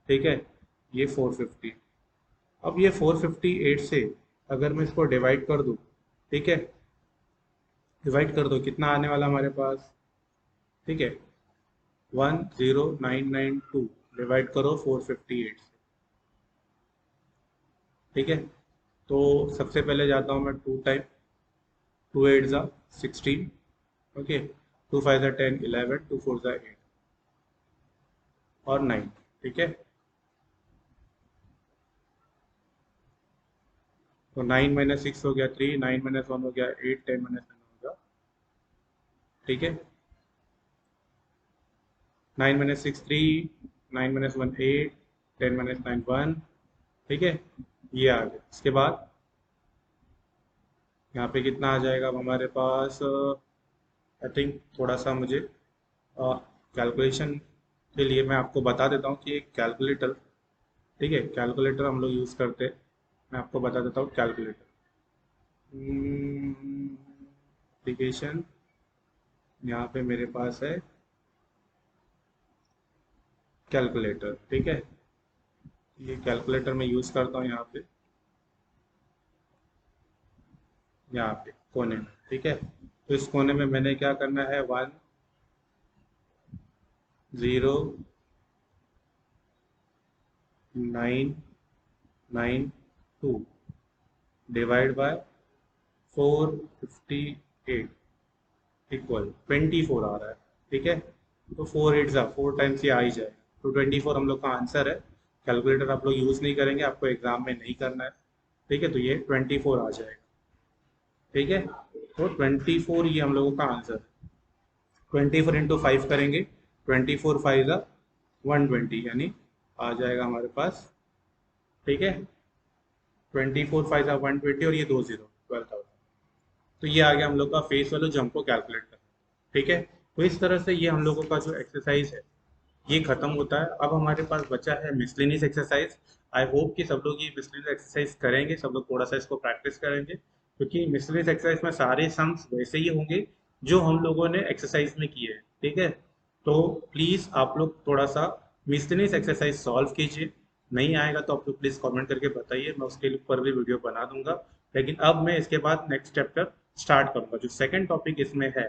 ठीक है। ये 450, अब ये 458 से अगर मैं इसको डिवाइड कर दूँ, ठीक है, डिवाइड कर दो, कितना आने वाला हमारे पास, ठीक है, 10992 डिवाइड करो 458 से, ठीक है। तो सबसे पहले जाता हूँ मैं 2 टाइम, 2 8 16, ओके, 2 5 10 11, 2 4 8 और 9, ठीक है। तो 9 - 6 हो गया 3, 9 - 1 हो गया 8, 10 - 1 हो गया, ठीक है। 9 - 6 3, 9 - 1 8, 10 - 9 1, ठीक है। ये आ गया। इसके बाद यहाँ पे कितना आ जाएगा अब हमारे पास, आई थिंक थोड़ा सा मुझे कैलकुलेशन के लिए मैं आपको बता देता हूँ कि एक कैलकुलेटर, ठीक है, कैलकुलेटर हम लोग यूज़ करते हैं। मैं आपको बता देता हूँ कैलकुलेटर एप्लीकेशन, यहाँ पे मेरे पास है कैलकुलेटर, ठीक है। ये कैलकुलेटर मैं यूज़ करता हूँ यहाँ पे, यहाँ पे कोने में, ठीक है। तो इस कोने में मैंने क्या करना है, 10992 डिवाइड बाय 458 इक्वल 24 आ रहा है, ठीक है। तो 4 टाइम्स ये आ ही जाएगा। तो 24 हम लोग का आंसर है। कैलकुलेटर आप लोग यूज़ नहीं करेंगे, आपको एग्जाम में नहीं करना है, ठीक है। तो ये 24 आ जाएगा, ठीक है। तो 24 ये हम लोगों का आंसर है। 24 × 5 करेंगे, 24 × 5 = 120, यानी आ जाएगा हमारे पास, ठीक है। 24 × 5 = 120 और ये 2 0, 12,000। तो ये आ गया हम लोग का फेस वैल्यू जो हमको कैलकुलेट करना है, ठीक है। तो इस तरह से ये हम लोगों का जो एक्सरसाइज है ये खत्म होता है। अब हमारे पास बचा है मिसलेनियस एक्सरसाइज। आई होप कि सब लोग ये मिसलेनियस एक्सरसाइज करेंगे, सब लोग थोड़ा सा इसको प्रैक्टिस करेंगे, क्योंकि मिसलेनियस एक्सरसाइज में सारे सम्स वैसे ही होंगे जो हम लोगों ने एक्सरसाइज में किए हैं, ठीक है। तो प्लीज़ आप लोग थोड़ा सा मिसलेनियस एक्सरसाइज सॉल्व कीजिए। नहीं आएगा तो आप लोग प्लीज़ कमेंट करके बताइए, मैं उसके ऊपर भी वीडियो बना दूंगा। लेकिन अब मैं इसके बाद नेक्स्ट चैप्टर स्टार्ट करूंगा, जो सेकंड टॉपिक इसमें है,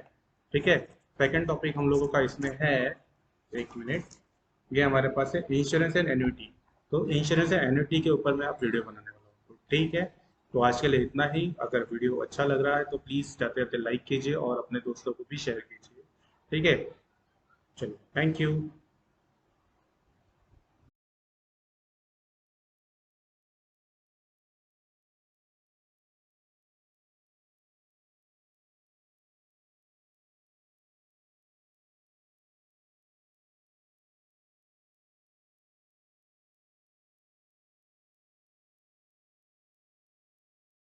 ठीक है। सेकंड टॉपिक हम लोगों का इसमें है, एक मिनट, ये हमारे पास है इंश्योरेंस एंड एन्युटी। तो इंश्योरेंस एंड एन्युटी के ऊपर मैं आप वीडियो बनाने वाला हूँ, तो ठीक है। तो आज के लिए इतना ही। अगर वीडियो अच्छा लग रहा है तो प्लीज़ जाते जाते लाइक कीजिए और अपने दोस्तों को भी शेयर कीजिए। ठीक है, चलो, थैंक यू।